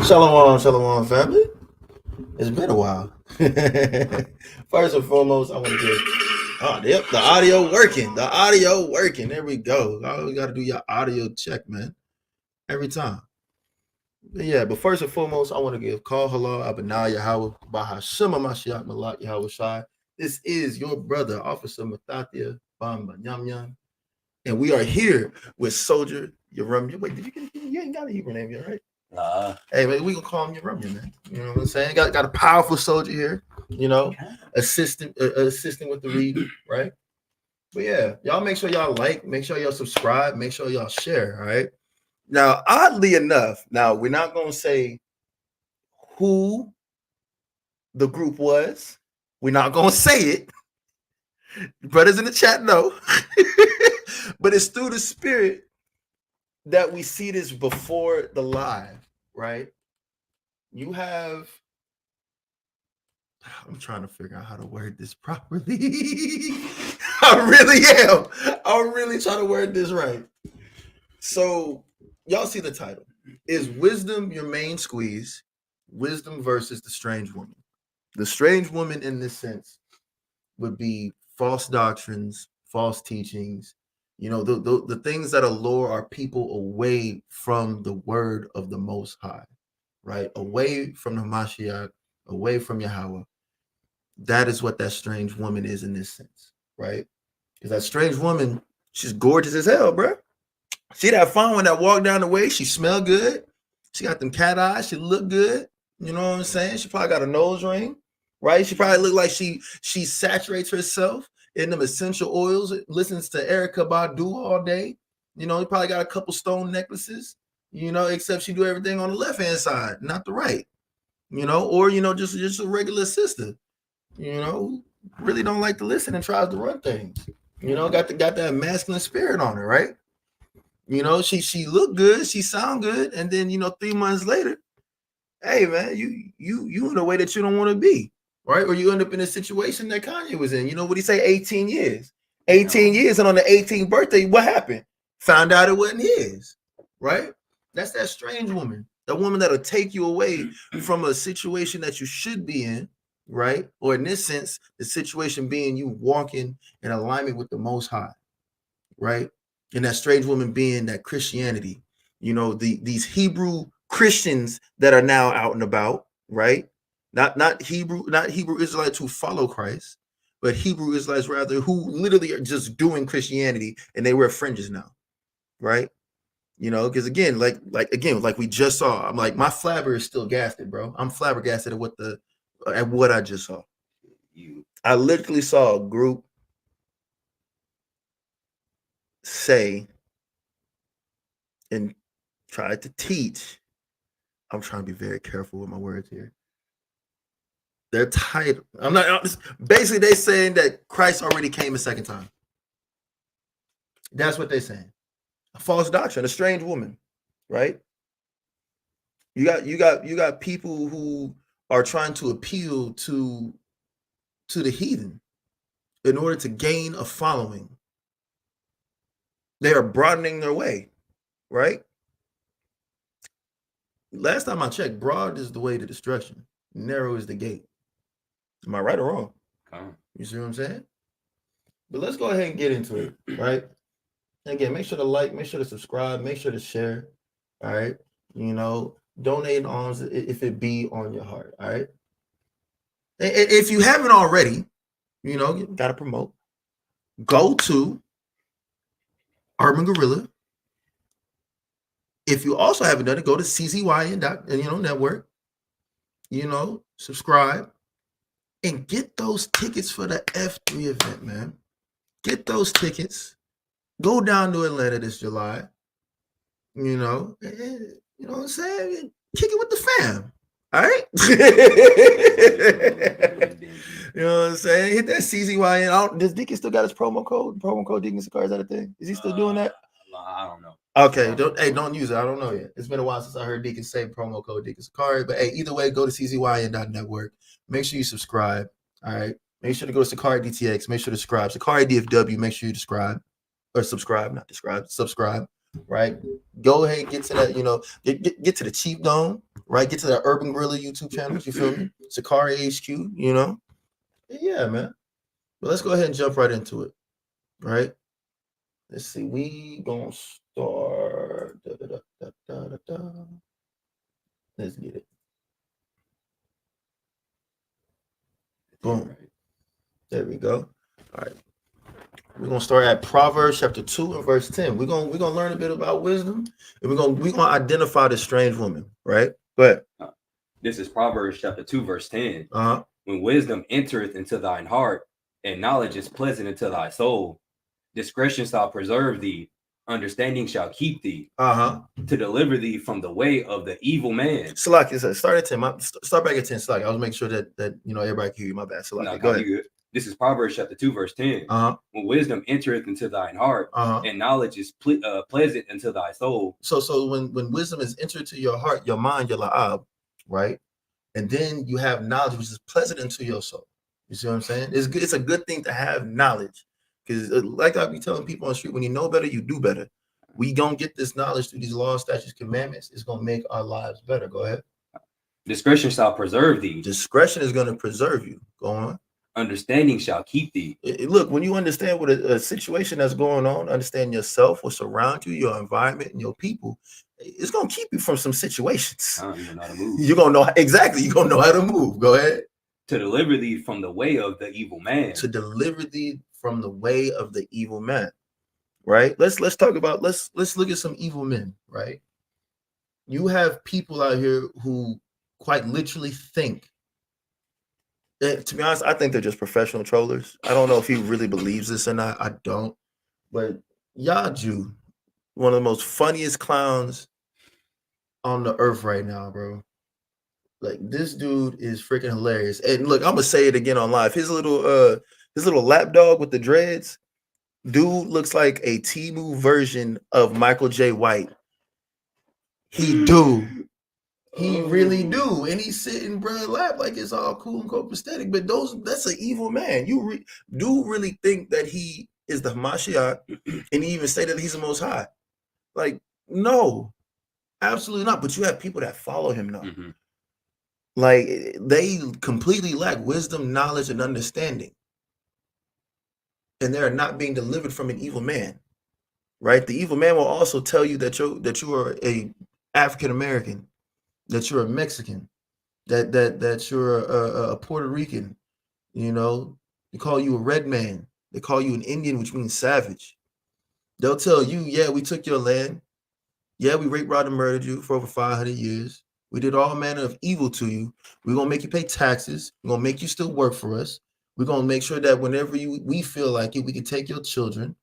Shalom, family. It's been a while. First and foremost, I want to yep, the audio working. The audio working. There we go. You got to do your audio check, man, every time. But first and foremost, I want to give call hello, Abanah Yahweh, Bahashima Mashiach Malak Yahweh Shai. This is your brother, Officer Mathathia Bamba Nyam Nyam. And we are here with Soldier Yerumya. Wait, you ain't got a Hebrew name yet, right? Hey, man, we gonna call him Yerumya, man. You know what I'm saying? Got a powerful soldier here, assisting with the reading, right? But yeah, y'all make sure y'all like, make sure y'all subscribe, make sure y'all share, all right? Now, oddly enough, we're not gonna say who the group was. We're not gonna say it. Brothers in the chat know. But it's through the spirit that we see this before the live, right? You have, I'm trying to figure out how to word this properly. I really am. I'm really trying to word this right. So y'all see the title. Is wisdom your main squeeze? Wisdom versus the strange woman. The strange woman in this sense would be false doctrines, false teachings, the things that allure our people away from the word of the Most High, right? Away from the Mashiach, away from Yahweh. That is what that strange woman is in this sense, right? Because that strange woman, she's gorgeous as hell, bro. See that fine one that walked down the way, she smelled good. She got them cat eyes, she look good. You know what I'm saying? She probably got a nose ring, right? She probably look like she saturates herself in them essential oils, listens to Erykah Badu all day. He probably got a couple stone necklaces, except she do everything on the left-hand side, not the right. Or just a regular sister, really don't like to listen and tries to run things. Got that masculine spirit on her, right? She look good, she sound good, and then 3 months later, hey man, you in a way that you don't want to be, right? Or you end up in a situation that Kanye was in. What he say? 18 years. 18 years, and on the 18th birthday, what happened? Found out it wasn't his, right? That's that strange woman. The woman that'll take you away from a situation that you should be in, right? Or in this sense, the situation being you walking in alignment with the Most High, right? And that strange woman being that Christianity, these Hebrew Christians that are now out and about, right? Not Hebrew Israelites who follow Christ, but Hebrew Israelites rather who literally are just doing Christianity and they wear fringes now, right? Because again, like we just saw, I'm like, my flabber is still gasted, bro. I'm flabbergasted at what I just saw. I literally saw a group say and try to teach. I'm trying to be very careful with my words here. They're tired. Basically, they're saying that Christ already came a second time. That's what they're saying. A false doctrine, a strange woman, right? You got people who are trying to appeal to the heathen in order to gain a following. They are broadening their way, right? Last time I checked, broad is the way to destruction. Narrow is the gate. Am I right or wrong? You see what I'm saying? But let's go ahead and get into it, right? And again, make sure to like, make sure to subscribe, make sure to share, all right? Donate alms if it be on your heart, all right? If you haven't already, you got to promote. Go to Urban Gorilla. If you also haven't done it, go to CZYN network. Subscribe and get those tickets for the F3 event, man. Get those tickets. Go down to Atlanta this July. You know what I'm saying? Kick it with the fam. All right. You know what I'm saying? Hit that CZYN. Does Deacon still got his promo code? Promo code Deacon Sicarii, is that a thing? Is he still doing that? I don't know. Okay, don't use it. I don't know yet. It's been a while since I heard Deacon say promo code Deacon Sicarii. But hey, either way, go to czyn.network. Make sure you subscribe. All right. Make sure to go to Sicarii DTX. Make sure to subscribe. Sicarii DFW. Make sure you subscribe. Or subscribe, not describe. Subscribe. right? Go ahead and get to that, get to the Cheap Dome, right? Get to that Urban Gorilla YouTube channels, you feel me? Sicarii HQ, Yeah, man. But let's go ahead and jump right into it, right? Let's see. We gonna start. Let's get it. Boom. There we go. All right. We're gonna start at Proverbs chapter 2 and verse 10. We're gonna learn a bit about wisdom, and we're gonna identify the strange woman, right? Go ahead. This is Proverbs chapter 2, verse 10. Uh-huh. When wisdom entereth into thine heart, and knowledge is pleasant unto thy soul, discretion shall preserve thee, understanding shall keep thee, to deliver thee from the way of the evil man. Salaki, start at 10. Start back at 10, Salaki. I was making sure that everybody can hear you. My bad. Salaki. Go ahead. Good. This is Proverbs chapter 2, verse 10. When wisdom entereth into thine heart, and knowledge is pleasant unto thy soul. So when wisdom is entered to your heart, your mind, your la'ab, right? And then you have knowledge, which is pleasant unto your soul. You see what I'm saying? It's good. It's a good thing to have knowledge, because like I be telling people on the street, when you know better, you do better. We gonna get this knowledge through these laws, statutes, commandments. It's gonna make our lives better. Go ahead. Discretion shall preserve thee. Discretion is gonna preserve you. Go on. Understanding shall keep thee. Look, when you understand what a situation that's going on, understand yourself, what's around you, your environment, and your people, it's gonna keep you from some situations. You know how to move. You're gonna know exactly. You're gonna know how to move. Go ahead. To deliver thee from the way of the evil man. To deliver thee from the way of the evil man. Right. Let's talk about. Let's look at some evil men. Right. You have people out here who quite literally think. To be honest, I think they're just professional trollers. I don't know if he really believes this or not. I don't. But Yaju, one of the most funniest clowns on the earth right now, bro. Like, this dude is freaking hilarious. And look, I'm gonna say it again on live. His little lap dog with the dreads, dude looks like a Temu version of Michael J. White. He do. He really do. And he's sitting, bro, lap like it's all cool and copacetic. But that's an evil man. You do really think that he is the Hamashiach, and he even say that he's the Most High. Like, no, absolutely not. But you have people that follow him now. Like, they completely lack wisdom, knowledge, and understanding. And they are not being delivered from an evil man. Right? The evil man will also tell you that you are a African American, that you're a Mexican, that you're a Puerto Rican. They call you a red man. They call you an Indian, which means savage. They'll tell you, yeah, we took your land. Yeah, we raped, robbed, and murdered you for over 500 years. We did all manner of evil to you. We're going to make you pay taxes. We're going to make you still work for us. We're going to make sure that whenever we feel like it, we can take your children,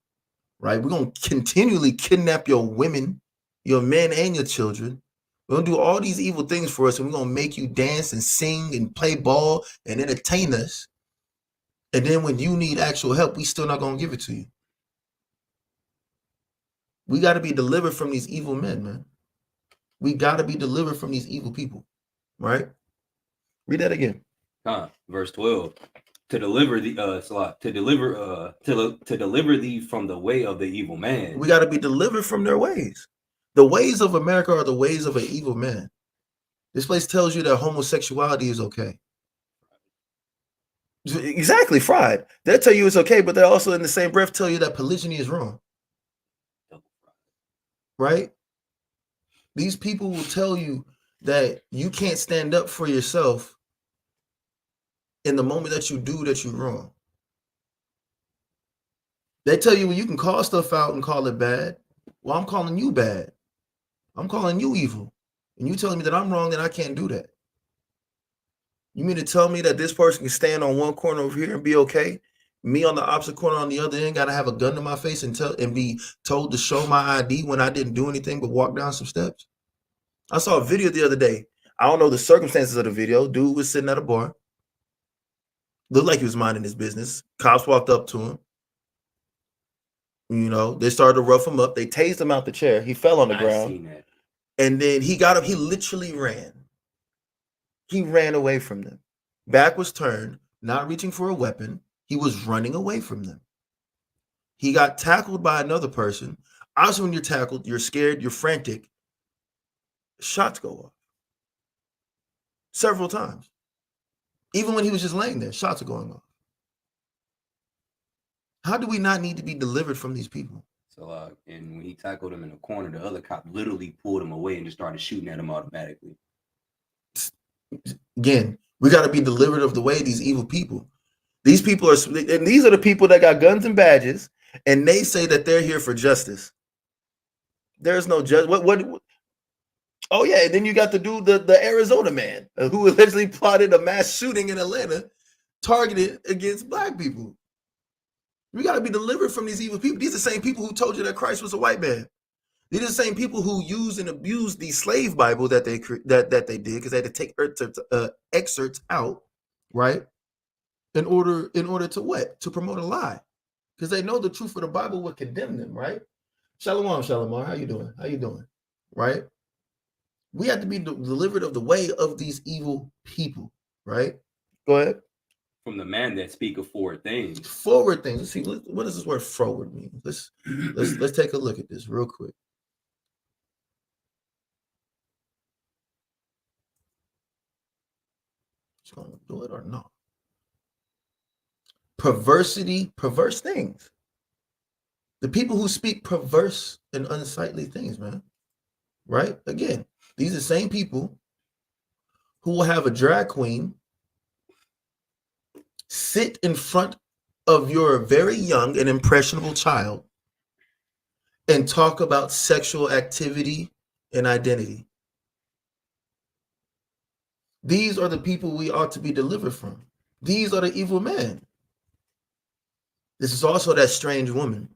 right? We're going to continually kidnap your women, your men, and your children. We're going to do all these evil things for us, and we're going to make you dance and sing and play ball and entertain us. And then when you need actual help, we still not going to give it to you. We got to be delivered from these evil men, man. We got to be delivered from these evil people, right? Read that again. Verse 12. To deliver thee, to deliver thee from the way of the evil man. We got to be delivered from their ways. The ways of America are the ways of an evil man. This place tells you that homosexuality is okay. Exactly, fried. They'll tell you it's okay, but they'll also in the same breath tell you that polygyny is wrong. Right? These people will tell you that you can't stand up for yourself in the moment that you do that you're wrong. They tell you, well, you can call stuff out and call it bad. Well, I'm calling you bad. I'm calling you evil. And you telling me that I'm wrong and I can't do that. You mean to tell me that this person can stand on one corner over here and be okay? Me on the opposite corner on the other end got to have a gun to my face and be told to show my ID when I didn't do anything but walk down some steps? I saw a video the other day. I don't know the circumstances of the video. Dude was sitting at a bar. Looked like he was minding his business. Cops walked up to him. They started to rough him up. They tased him out the chair. He fell on the ground. Seen that. And then he got up. He literally ran. He ran away from them. Back was turned, not reaching for a weapon. He was running away from them. He got tackled by another person. Obviously, when you're tackled, you're scared, you're frantic. Shots go off several times. Even when he was just laying there, shots are going off. How do we not need to be delivered from these people? So, and when he tackled him in the corner, the other cop literally pulled him away and just started shooting at him automatically. Again, we got to be delivered of the way of these evil people. These people are, and these are the people that got guns and badges, and they say that they're here for justice. There's no justice. What? Oh yeah, and then you got the dude, the Arizona man, who allegedly plotted a mass shooting in Atlanta, targeted against black people. We got to be delivered from these evil people. These are the same people who told you that Christ was a white man. These are the same people who used and abused the slave Bible that they did, because they had to take excerpts out, right? In order to what? To promote a lie, because they know the truth of the Bible would condemn them, right? Shalom, Shalom. How you doing? How you doing? Right? We have to be delivered of the way of these evil people, right? Go ahead. From the man that speaketh forward things. Forward things. Let's see, what does this word forward mean? Let's take a look at this real quick. It's going to do it or not? Perversity, perverse things. The people who speak perverse and unsightly things, man. Right? Again, these are the same people who will have a drag queen sit in front of your very young and impressionable child and talk about sexual activity and identity. These are the people we ought to be delivered from. These are the evil men. This is also that strange woman,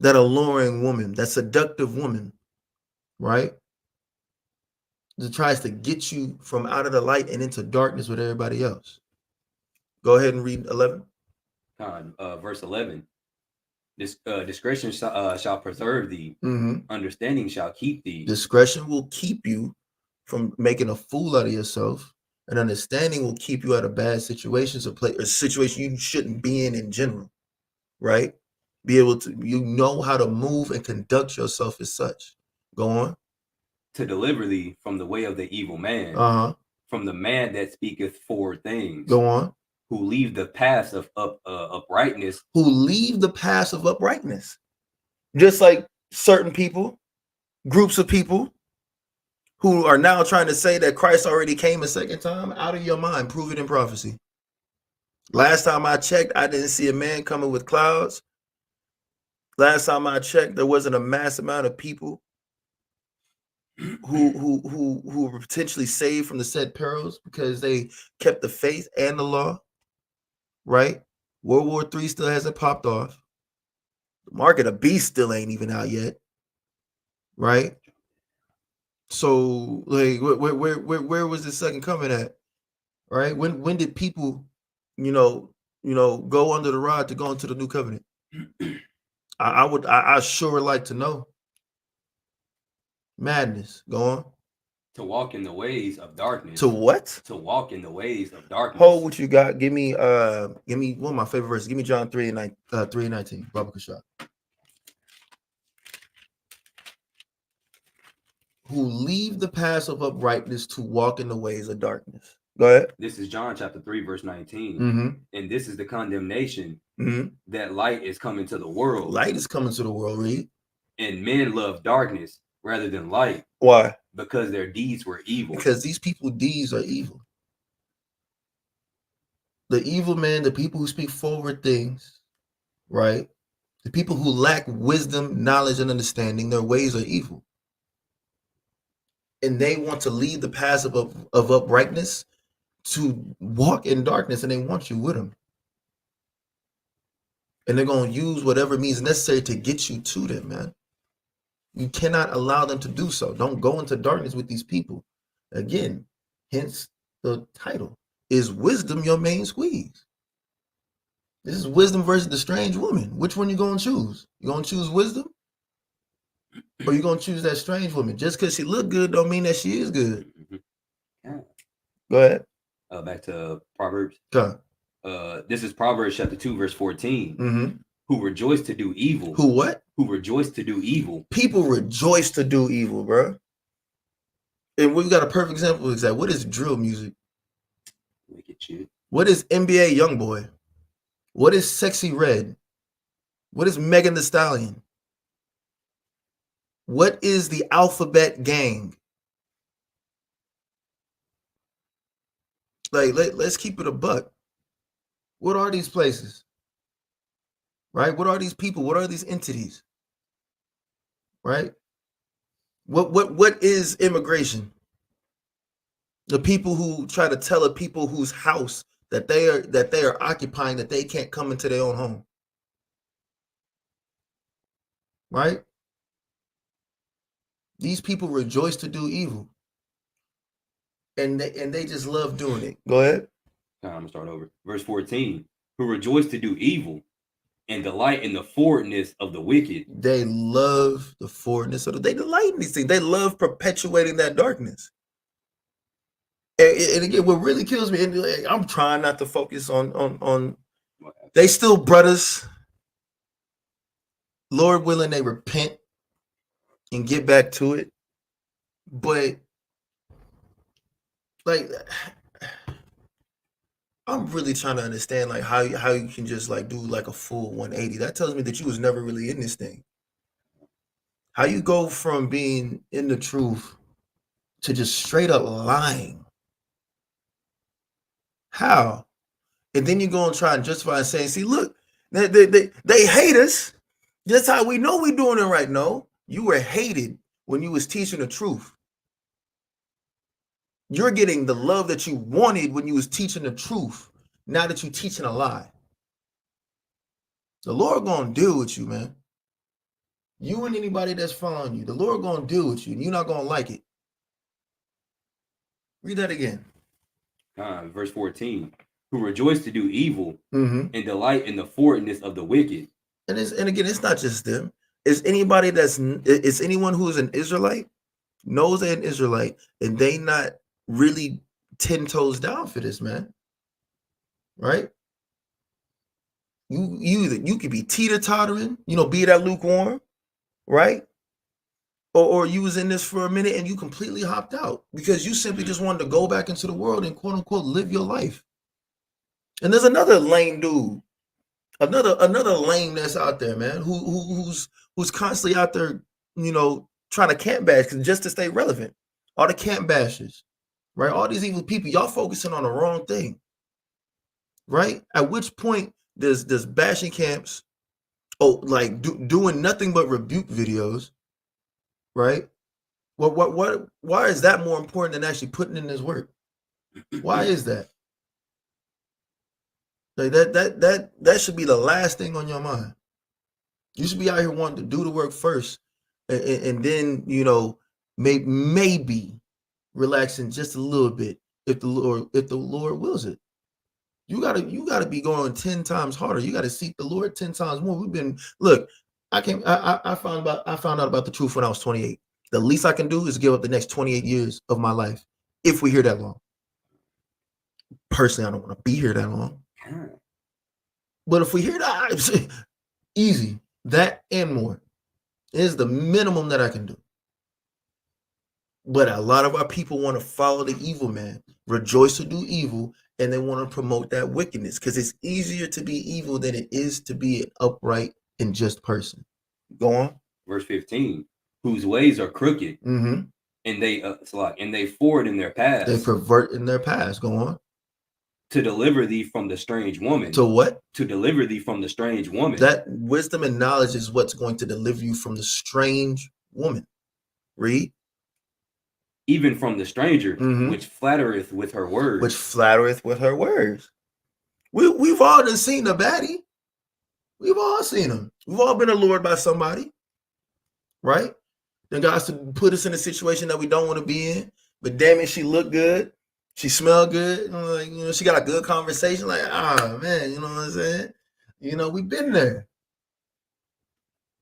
that alluring woman, that seductive woman, right? That tries to get you from out of the light and into darkness with everybody else. Go ahead and read 11. Verse 11. Discretion shall preserve thee. Understanding shall keep thee. Discretion will keep you from making a fool out of yourself, and understanding will keep you out of bad situations, or situation you shouldn't be in general, right? Be able to, know how to move and conduct yourself as such. Go on. To deliver thee from the way of the evil man, from the man that speaketh forward things. Go on. Who leave the paths of uprightness. Who leave the paths of uprightness. Just like certain people, groups of people who are now trying to say that Christ already came a second time. Out of your mind, prove it in prophecy. Last time I checked, I didn't see a man coming with clouds. Last time I checked, there wasn't a mass amount of people who were potentially saved from the said perils because they kept the faith and the law. Right? World War III still hasn't popped off. The Mark of the Beast still ain't even out yet. Right? So, like, where was the second coming at? Right? When did people, go under the rod to go into the new covenant? I sure would like to know. Madness. Go on. To walk in the ways of darkness. To what? To walk in the ways of darkness. Hold what you got. Give me one of my favorite verses. Give me John 3:19. Baba Kashab. Who leave the paths of uprightness to walk in the ways of darkness. Go ahead. This is John chapter 3, verse 19. And this is the condemnation that light is coming to the world. Light is coming to the world, read. And men love darkness rather than light. Why? Because their deeds were evil. Because these people's deeds are evil. The evil men, the people who speak forward things, right? The people who lack wisdom, knowledge, and understanding, their ways are evil. And they want to lead the paths of uprightness to walk in darkness, and they want you with them. And they're going to use whatever means necessary to get you to them, man. You cannot allow them to do so. Don't go into darkness with these people. Again, hence the title. Is wisdom your main squeeze? This is wisdom versus the strange woman. Which one you going to choose? You going to choose wisdom? Or you going to choose that strange woman? Just because she look good don't mean that she is good. Yeah. Go ahead. Back to Proverbs. Okay. This is Proverbs chapter 2, verse 14. who rejoice to do evil. Who what? Who rejoice to do evil. People rejoice to do evil, bro. And we've got a perfect example of that. What is drill music? Wicked shit. What is NBA Youngboy? What is Sexy Red? What is Megan Thee Stallion? What is the Alphabet Gang? Like, let's keep it a buck. What are these places? Right? What are these people? What are these entities? Right? What is immigration? The people who try to tell a people whose house that they are occupying that they can't come into their own home. Right? These people rejoice to do evil. And they just love doing it. Go ahead. I'm gonna start over. Verse 14. Who rejoice to do evil and delight in the forwardness of the wicked. They love the forwardness of they delight in these things. They love perpetuating that darkness. And again, what really kills me, and I'm trying not to focus on they still brothers. Lord willing, they repent and get back to it. But like, I'm really trying to understand like how you can just like do like a full 180. That tells me that you was never really in this thing. How you go from being in the truth to just straight up lying? How? And then you go and try and justify and say, see, look, they hate us. That's how we know we're doing it right. No, you were hated when you was teaching the truth. You're getting the love that you wanted when you was teaching the truth. Now that you're teaching a lie. The Lord gonna deal with you, man. You and anybody that's following you, the Lord gonna deal with you, and you're not gonna like it. Read that again. Verse 14. Who rejoice to do evil and delight in the forwardness of the wicked. And again, it's not just them. It's anybody it's anyone who is an Israelite, knows they're an Israelite, and they not really 10 toes down for this, man. Right? You could be teeter-tottering, be that lukewarm, right? Or you was in this for a minute and you completely hopped out because you simply just wanted to go back into the world and quote unquote live your life. And there's another lame dude, another lame that's out there, man, who's constantly out there, trying to camp bash just to stay relevant. All the camp bashers, right? All these evil people, y'all focusing on the wrong thing, right? At which point there's bashing camps, doing nothing but rebuke videos, right? Why is that more important than actually putting in this work? Why is that? Like that should be the last thing on your mind. You should be out here wanting to do the work first, and then maybe relaxing just a little bit if the Lord wills it. You gotta be going 10 times harder. You gotta seek the Lord 10 times more. I found out about the truth when I was 28. The least I can do is give up the next 28 years of my life if we hear that long. Personally, I don't want to be here that long. But if we hear that, easy. That and more is the minimum that I can do. But a lot of our people want to follow the evil man, rejoice to do evil, and they want to promote that wickedness because it's easier to be evil than it is to be an upright and just person. Go on. Verse 15. Whose ways are crooked, and they forward in their past. They pervert in their past. Go on. To deliver thee from the strange woman. To what? To deliver thee from the strange woman. That wisdom and knowledge is what's going to deliver you from the strange woman. Read. Even from the stranger, which flattereth with her words. Which flattereth with her words. We've all done seen the baddie. We've all seen them. We've all been allured by somebody. Right? Then God's to put us in a situation that we don't want to be in. But damn it, she looked good. She smelled good. She got a good conversation. Like, man, you know what I'm saying? We've been there.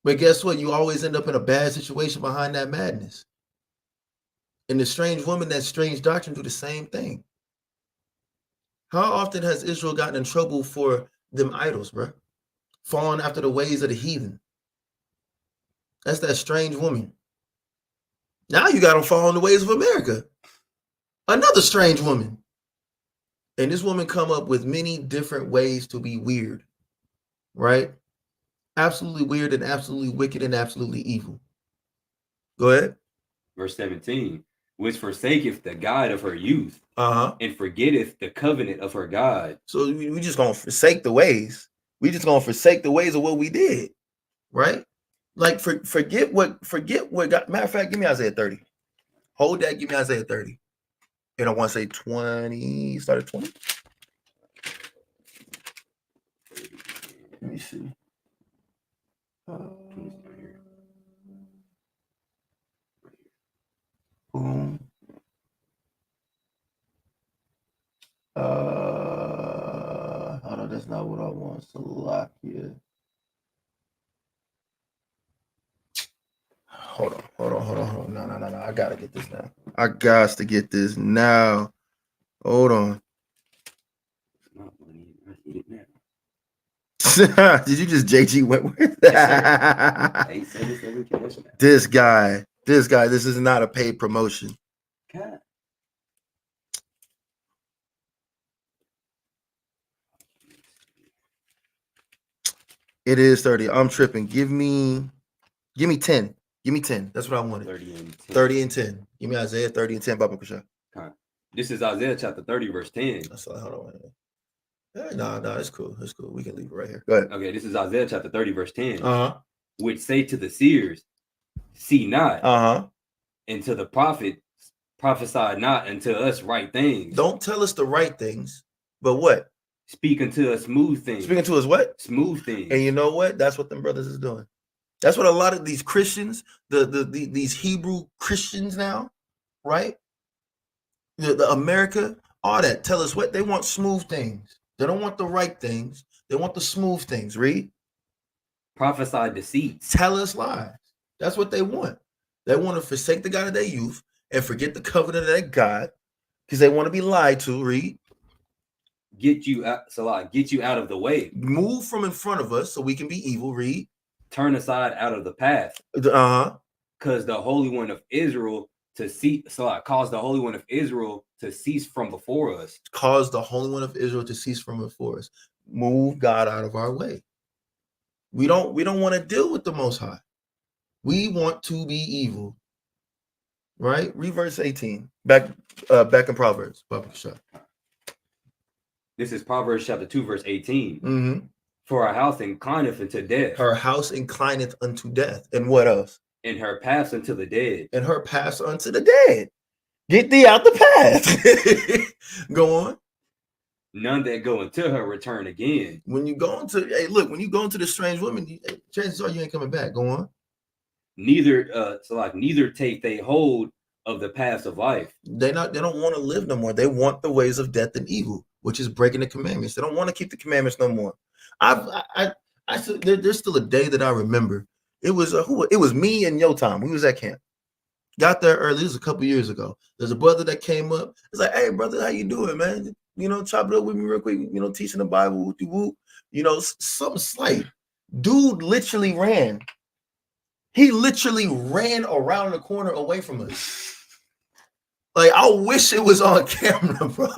But guess what? You always end up in a bad situation behind that madness. And the strange woman, that strange doctrine, do the same thing. How often has Israel gotten in trouble for them idols, bro? following after the ways of the heathen. That's that strange woman. Now you got them following the ways of America. Another strange woman. And this woman come up with many different ways to be weird, right? Absolutely weird and absolutely wicked and absolutely evil. Go ahead. Verse 17, which forsaketh the God of her youth, and forgetteth the covenant of her God. So we just gonna forsake the ways. We just gonna forsake the ways of what we did, right? Like forget what God. Matter of fact, give me Isaiah 30. Hold that. Give me Isaiah 30. And I want to say 20. Start at 20. Let me see. Boom. Hold on, that's not what I want. Salakia. Hold on. No. I gotta get this now. I got to get this now. Hold on. Did you just JG Wentworth? This guy. This is not a paid promotion. God. It is 30. I'm tripping. Give me 10. Give me 10. That's what I wanted. 30 and 10. Give me Isaiah 30 and 10. Baba Kusha. This is Isaiah chapter 30, verse 10. That's all. Hold on. No, it's cool. It's cool. We can leave it right here. Go ahead. Okay, this is Isaiah chapter 30, verse 10. Which say to the seers, see not. And to the prophet, prophesy not unto us right things. Don't tell us the right things, but what? Speak unto us smooth things. Speak unto us what? Smooth things. And you know what? That's what them brothers is doing. That's what a lot of these Christians, these Hebrew Christians now, right? The America, all that. Tell us what? They want smooth things. They don't want the right things. They want the smooth things. Read. Prophesy deceit. Tell us lies. That's what they want. They want to forsake the God of their youth and forget the covenant of their God because they want to be lied to. Read. Get you out, Salah, get you out of the way. Move from in front of us so we can be evil. Read. Turn aside out of the path. Because the Holy One of Israel to cease, Salah, cause the Holy One of Israel to cease from before us. Cause the Holy One of Israel to cease from before us. Move God out of our way. We don't want to deal with the Most High. We want to be evil. Right? Read verse 18. Back in Proverbs. This is Proverbs chapter 2, verse 18. For our house inclineth unto death. Her house inclineth unto death. And what else? And her paths unto the dead. And her paths unto the dead. Get thee out the path. Go on. None that go into her return again. When you go into, when you go into the strange woman, chances are you ain't coming back. Go on. Neither take they hold of the paths of life. They don't want to live no more. They want the ways of death and evil, which is breaking the commandments. They don't want to keep the commandments no more. There's still a day that I remember. It was me and Yotam. We was at camp. Got there early. This was a couple years ago. There's a brother that came up. It's like, hey, brother, how you doing, man? Chop it up with me real quick. Teaching the Bible. Whoop. Something slight. Dude literally ran. He literally ran around the corner away from us. Like, I wish it was on camera, bro.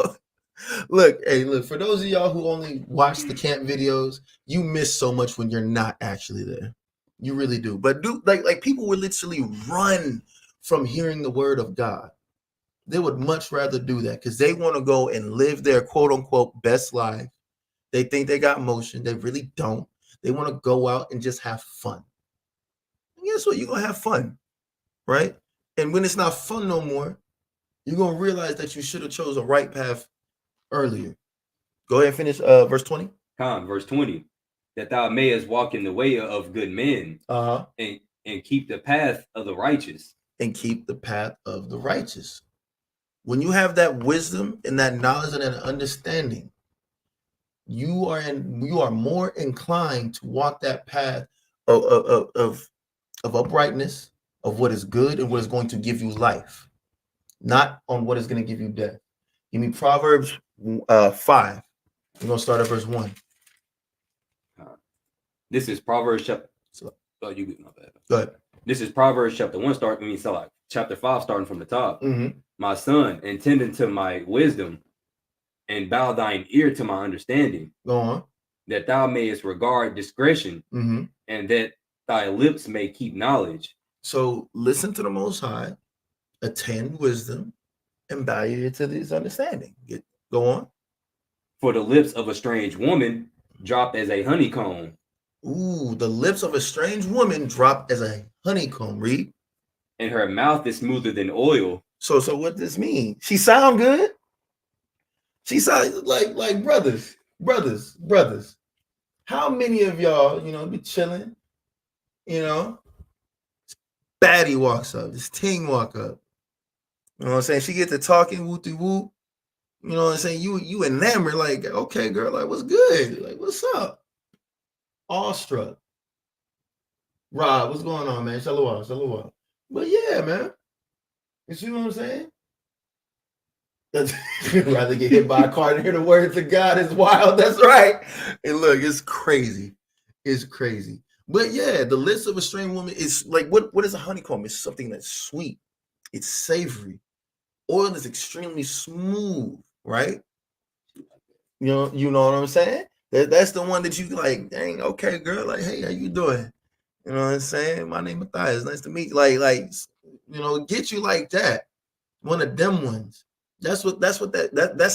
Look, for those of y'all who only watch the camp videos, you miss so much when you're not actually there. You really do. But like people would literally run from hearing the word of God. They would much rather do that because they want to go and live their quote unquote best life. They think they got motion. They really don't. They want to go out and just have fun. And guess what? You're going to have fun, right? And when it's not fun no more, you're going to realize that you should have chose a right path earlier. Go ahead and finish verse 20. Verse 20. That thou mayest walk in the way of good men and keep the path of the righteous. And keep the path of the righteous. When you have that wisdom and that knowledge and that understanding, you are more inclined to walk that path of uprightness, of what is good and what is going to give you life, not on what is going to give you death. Give me Proverbs 5. We're going to start at verse 1. This is Proverbs chapter. Oh, you get my bad. Go ahead. This is Proverbs chapter 1, chapter 5, starting from the top. Mm-hmm. My son, attend unto my wisdom, and bow thine ear to my understanding. Go on. That thou mayest regard discretion, and that thy lips may keep knowledge. So listen to the Most High, attend wisdom, and bow your ear to his understanding. Go on. For the lips of a strange woman drop as a honeycomb. Ooh, the lips of a strange woman drop as a honeycomb. Read. And her mouth is smoother than oil. So what does this mean? She sound good. She sound like brothers. How many of y'all, be chilling, baddie walks up, this ting walk up. You know what I'm saying? She gets to talking, whoop whoop. You know what I'm saying? You enamored, like, okay, girl, like, what's good? Like, what's up? Awestruck. Rob, what's going on, man? Shalom. But yeah, man. You see what I'm saying? You'd rather get hit by a car than hear the words of God is wild. That's right. And look, it's crazy. It's crazy. But yeah, the lips of a strange woman is like, what is a honeycomb? It's something that's sweet. It's savory. Oil is extremely smooth, right? You know what I'm saying? That's the one that you like, dang, okay, girl, like, hey, how you doing? You know what I'm saying? My name is Matthias. Nice to meet you. Like, get you like that. One of them ones. That's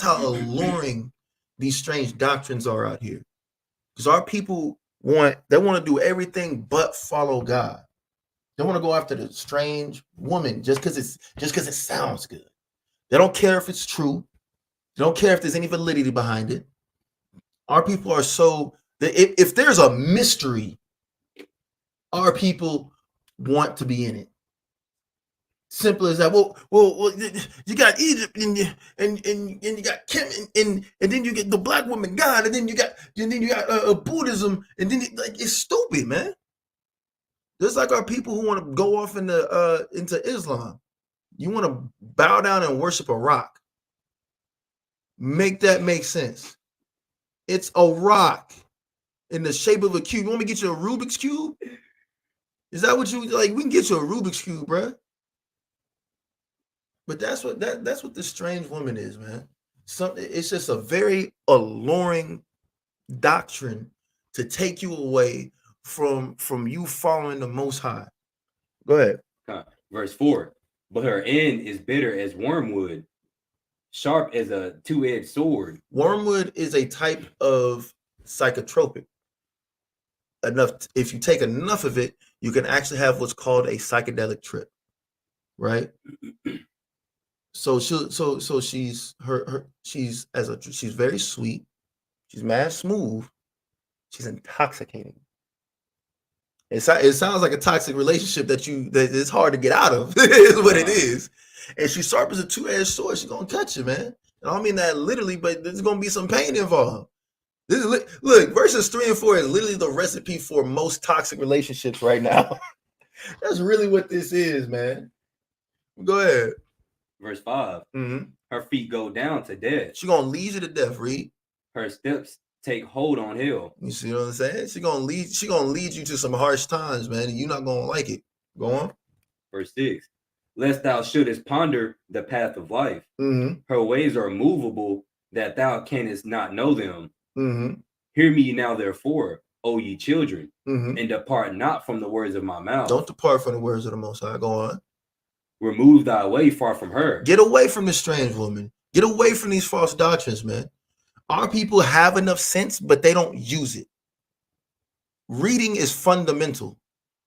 how alluring these strange doctrines are out here. Because our people want to do everything but follow God. They want to go after the strange woman just because it sounds good. They don't care if it's true. They don't care if there's any validity behind it. Our people are so that if there's a mystery, our people want to be in it. Simple as that. Well, you got Egypt and you got Kim and then you get the black woman God and then you got Buddhism and then it's stupid, man. Just like our people who want to go off into Islam. You want to bow down and worship a rock. Make that make sense. It's a rock in the shape of a cube. You want me to get you a Rubik's Cube? Is that what you like? We can get you a Rubik's Cube, bro. But that's what the strange woman is, man. It's just a very alluring doctrine to take you away from you following the Most High. Go ahead. Verse 4. But her end is bitter as wormwood, sharp as a two-edged sword. Wormwood is a type of psychotropic. If you take enough of it, you can actually have what's called a psychedelic trip, right? So she's very sweet. She's mad smooth. She's intoxicating. It sounds like a toxic relationship that it's hard to get out of. Is what it is. And she's sharp as a two-edged sword. She's gonna cut you, man. And I don't mean that literally, but there's gonna be some pain involved. Look, verses 3 and 4 is literally the recipe for most toxic relationships right now. That's really what this is, man. Go ahead. Verse 5. Her feet go down to death. She's gonna lead you to death, read. Her steps take hold on hell. You see what I'm saying? She's gonna lead you to some harsh times, man, and you're not gonna like it. Go on. Verse 6. Lest thou shouldest ponder the path of life. Her ways are movable, that thou canst not know them. Hear me now, therefore, O ye children, and depart not from the words of my mouth. Don't depart from the words of the Most High. Go on. Remove thy way far from her. Get away from the strange woman. Get away from these false doctrines, man. Our people have enough sense, but they don't use it. Reading is fundamental.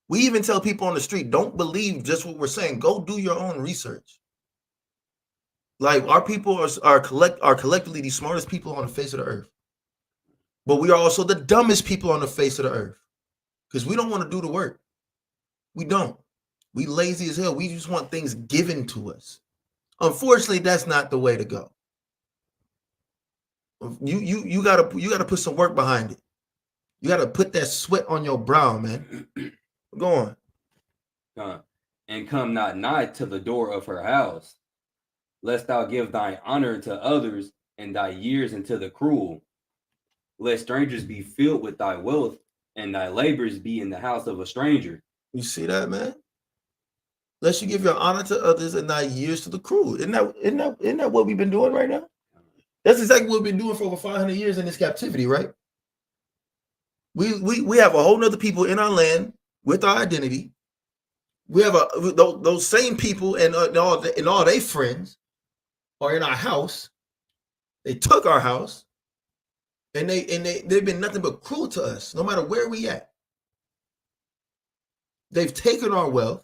We even tell people on the street, don't believe just what we're saying. Go do your own research. Like, our people are collectively the smartest people on the face of the earth. But we are also the dumbest people on the face of the earth. Because we don't want to do the work. We don't. We lazy as hell. We just want things given to us. Unfortunately, that's not the way to go. You gotta put some work behind it. You gotta put that sweat on your brow, man. Go on. And come not nigh to the door of her house, lest thou give thine honor to others and thy years into the cruel. Let strangers be filled with thy wealth, and thy labors be in the house of a stranger. You see that, man? Lest you give your honor to others and thy years to the crew. Isn't that what we've been doing right now? That's exactly what we've been doing for over 500 years in this captivity, right? We have a whole nother people in our land with our identity. We have those same people and all their friends are in our house. They took our house, and they've been nothing but cruel to us, no matter where we at. They've taken our wealth,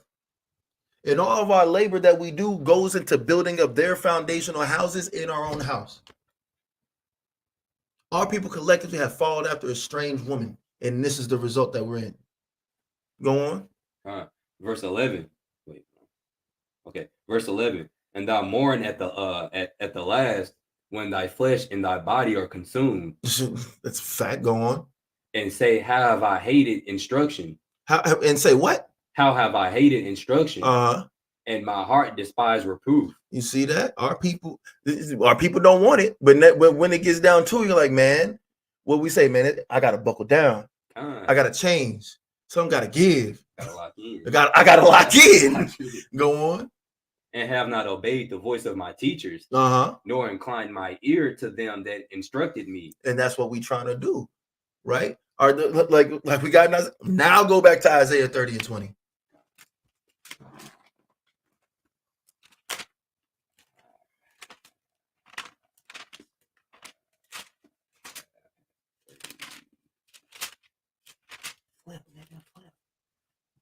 and all of our labor that we do goes into building up their foundational houses in our own house. Our people collectively have followed after a strange woman, and this is the result that we're in. Go on. Verse 11. Wait. Okay. Verse 11. And thou mourn at the last, when thy flesh and thy body are consumed. That's fact. Go on. And say, how have I hated instruction? And say what? How have I hated instruction? And my heart despised reproof. You see that? Our people don't want it, but when it gets down to it, you're like, man, what we say, man, I gotta buckle down. I gotta change. Something gotta give. Gotta lock in. I gotta lock in. Go on. And have not obeyed the voice of my teachers, nor inclined my ear to them that instructed me. And that's what we trying to do, right? Like we got now. Go back to Isaiah 30 and 20.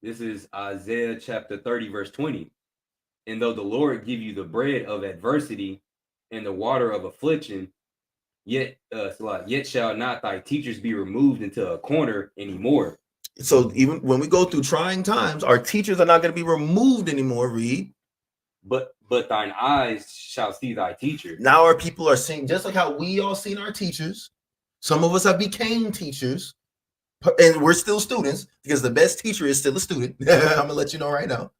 This is Isaiah chapter 30, verse 20. And though the Lord give you the bread of adversity and the water of affliction, yet shall not thy teachers be removed into a corner anymore. So even when we go through trying times, our teachers are not going to be removed anymore, Reed. But thine eyes shall see thy teacher. Now our people are seeing, just like how we all seen our teachers. Some of us have became teachers. And we're still students, because the best teacher is still a student. I'm gonna let you know right now.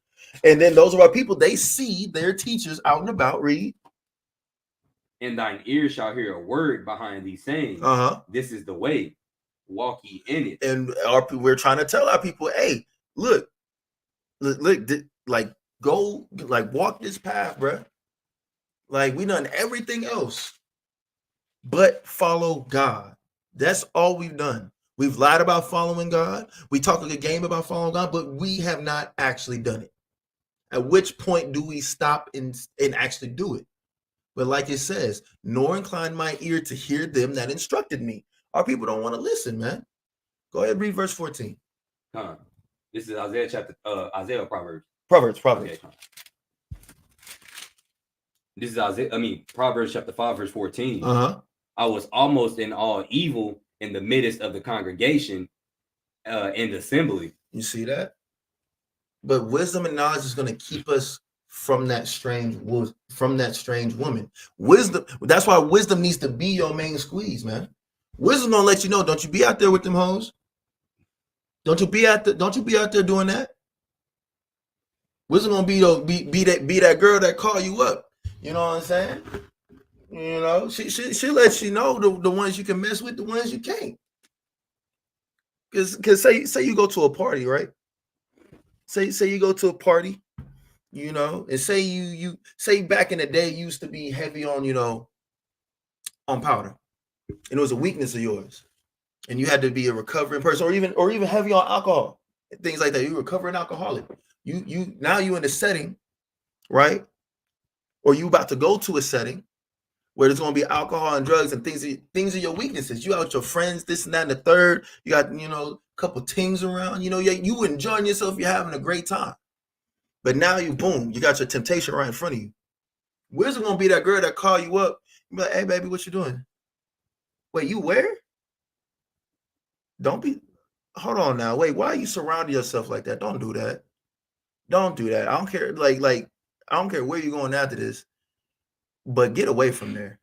And then those are our people, they see their teachers out and about. Read. And thine ears shall hear a word behind these saying, this is the way, walk ye in it. And we're trying to tell our people, hey, look, like go, like walk this path, bro. Like we done everything else but follow God. That's all we've done. We've lied about following God. We talk a good game about following God, but we have not actually done it. At which point do we stop and actually do it? But like it says, nor incline my ear to hear them that instructed me. Our people don't want to listen, man. Go ahead, read verse 14. This is Isaiah Proverbs. Proverbs. Okay. This is Proverbs chapter 5, verse 14. I was almost in all evil in the midst of the congregation in the assembly. You see that? But wisdom and knowledge is going to keep us from that strange woman. Wisdom, that's why wisdom needs to be your main squeeze, man. Wisdom gonna let you know, don't you be out there with them hoes. Don't you be out there doing that. Wisdom gonna be that girl that call you up. You know what I'm saying? You know, she lets you know the ones you can mess with, the ones you can't. Because say you go to a party, right? Say you go to a party, you know, and say you say back in the day you used to be heavy on, you know, on powder, and it was a weakness of yours, and you had to be a recovering person, or even heavy on alcohol, things like that. You recovering alcoholic. You now you in a setting, right? Or you about to go to a setting where there's going to be alcohol and drugs and things are your weaknesses. You out with your friends, this and that and the third. You got, you know, a couple teams around. You know, you enjoying yourself. You're having a great time. But now you got your temptation right in front of you. Where's it going to be that girl that call you up? You be like, hey, baby, what you doing? Wait, you where? Hold on now. Wait, why are you surrounding yourself like that? Don't do that. Don't do that. I don't care. Like, I don't care where you're going after this. But get away from there.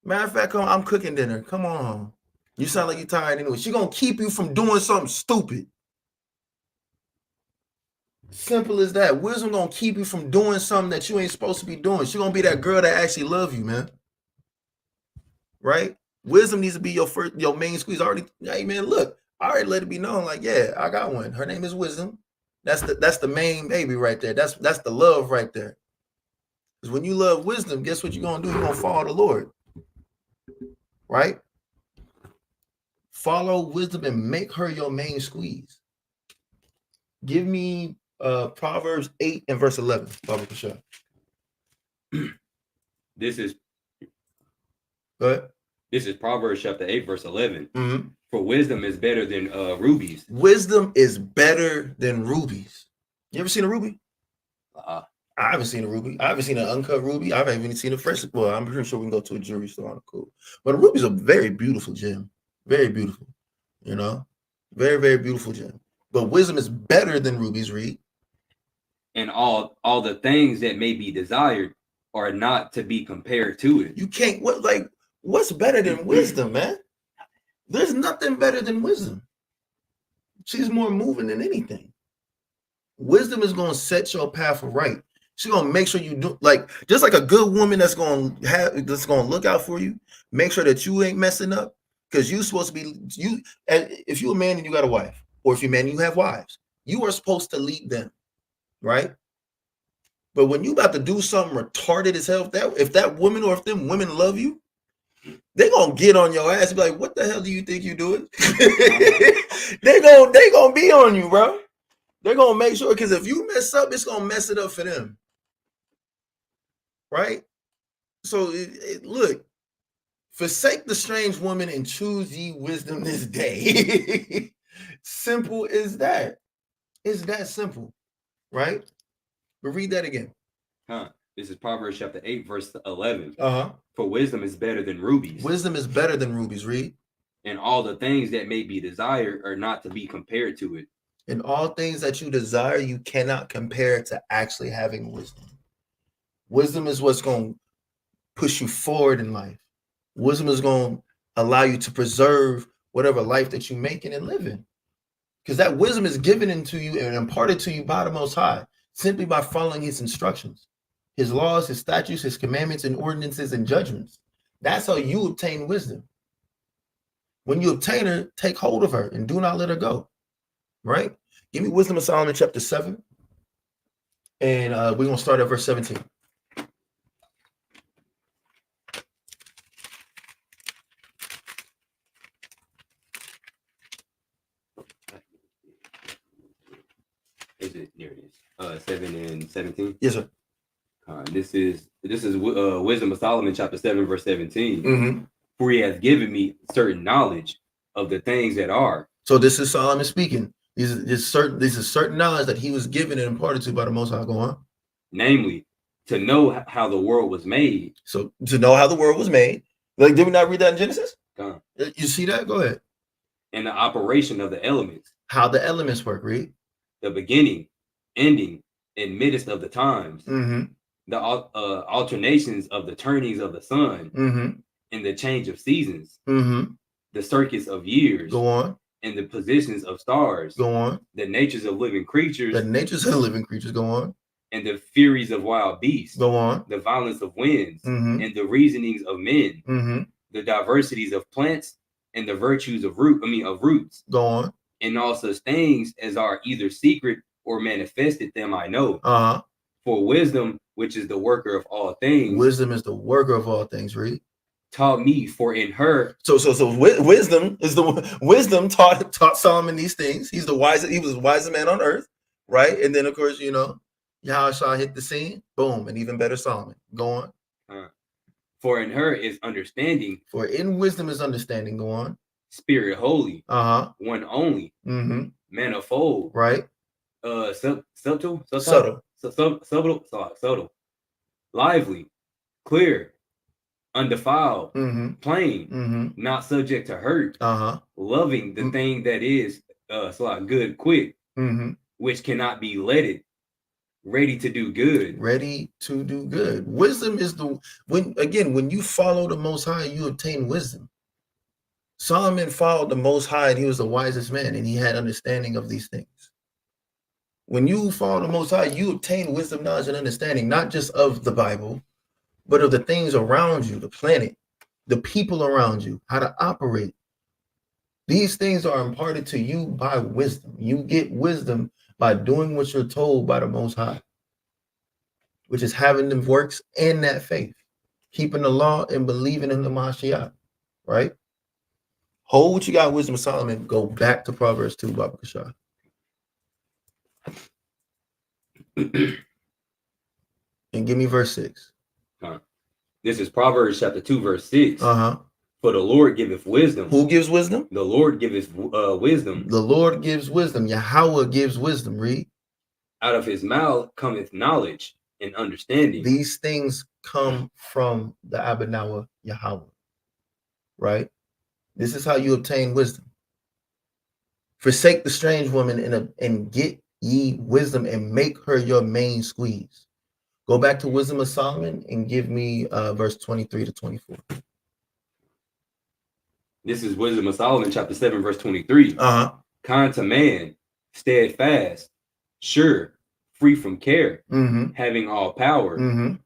Matter of fact, I'm cooking dinner. Come on. You sound like you're tired anyway. She's going to keep you from doing something stupid. Simple as that. Wisdom going to keep you from doing something that you ain't supposed to be doing. She's going to be that girl that actually love you, man. Right? Wisdom needs to be your main squeeze. Hey, man, look. I already let it be known, like, yeah, I got one. Her name is Wisdom. That's the main baby right there. That's the love right there. Because when you love wisdom, guess what you're gonna do? You're gonna follow the Lord. Right? Follow wisdom and make her your main squeeze. Give me Proverbs 8 and verse 11. Baba Kasha. This is Go ahead. This is Proverbs chapter 8, verse 11. Mm-hmm. For wisdom is better than rubies. Wisdom is better than rubies. You ever seen a ruby? I haven't seen a ruby. I haven't seen an uncut ruby. I haven't even seen a fresh. Well, I'm pretty sure we can go to a jewelry store on cool. But a ruby is a very beautiful gem. Very beautiful. You know? Very, very beautiful gem. But wisdom is better than rubies, Reed. And all the things that may be desired are not to be compared to it. You can't, what's better than wisdom, man? There's nothing better than wisdom. She's more moving than anything. Wisdom is going to set your path right. She's going to make sure you do, just like a good woman that's going to look out for you, make sure that you ain't messing up, because you're supposed to be, if you're a man and you got a wife, or if you're a man and you have wives, you are supposed to lead them, right? But when you about to do something retarded as hell, if that woman or if them women love you, they gonna get on your ass and be like, what the hell do you think you're doing? they gonna be on you, bro. They're gonna make sure, because if you mess up, it's gonna mess it up for them. Right? So look, forsake the strange woman and choose ye wisdom this day. Simple as that. It's that simple, right? But read that again. This is Proverbs chapter 8, verse 11. For wisdom is better than rubies. Wisdom is better than rubies, read. And all the things that may be desired are not to be compared to it. And all things that you desire, you cannot compare to actually having wisdom. Wisdom is what's going to push you forward in life. Wisdom is going to allow you to preserve whatever life that you're making and living. Because that wisdom is given into you and imparted to you by the Most High, simply by following his instructions, his laws, his statutes, his commandments and ordinances and judgments. That's how you obtain wisdom. When you obtain her, take hold of her and do not let her go. Right? Give me Wisdom of Solomon chapter 7. And we're going to start at verse 17. Is it? Here it is. 7 and 17. Yes, sir. This is Wisdom of Solomon chapter 7, verse 17. For he has given me certain knowledge of the things that are. So this is Solomon speaking. This is certain knowledge that he was given and imparted to by the Most High. Go on. Namely, to know how the world was made. So to know how the world was made. Like, did we not read that in Genesis? You see that? Go ahead. And the operation of the elements. How the elements work, read. The beginning, ending, and midst of the times. The alternations of the turnings of the sun. And the change of seasons. The circuits of years. Go on. And the positions of stars. Go on. The natures of living creatures. The natures of living creatures. Go on. And the furies of wild beasts. Go on. The violence of winds. And the reasonings of men. The diversities of plants and the virtues of roots. Go on. And all such things as are either secret or manifested them I know. For wisdom, which is the worker of all things. Wisdom is the worker of all things, read. Taught me, for in her. So wisdom is the wisdom taught Solomon these things. He was the wisest man on earth, right? And then of course, Yahushua hit the scene, boom, and even better Solomon. Go on. For in her is understanding. For in wisdom is understanding. Go on. Spirit holy. One only. Manifold. Right. Subtle. Lively. Clear. Undefiled, plain, not subject to hurt, loving the thing that is good, quick, which cannot be letted, ready to do good. Ready to do good. Wisdom is when you follow the Most High, you obtain wisdom. Solomon followed the Most High, and he was the wisest man, and he had understanding of these things. When you follow the Most High, you obtain wisdom, knowledge, and understanding, not just of the Bible, but of the things around you, the planet, the people around you, how to operate. These things are imparted to you by wisdom. You get wisdom by doing what you're told by the Most High, which is having the works and that faith, keeping the law and believing in the Mashiach, right? Hold what you got, Wisdom of Solomon. Go back to Proverbs 2, Baba Kashah. And give me verse 6. This is Proverbs chapter 2, verse 6. For the Lord giveth wisdom. Who gives wisdom? The Lord giveth wisdom. The Lord gives wisdom. Yahweh gives wisdom. Read. Out of his mouth cometh knowledge and understanding. These things come from the Abinawa Yahweh, right? This is how you obtain wisdom. Forsake the strange woman and get ye wisdom and make her your main squeeze. Go back to Wisdom of Solomon and give me verse 23 to 24. This is Wisdom of Solomon, chapter 7, verse 23. Kind to man, steadfast, sure, free from care, having all power,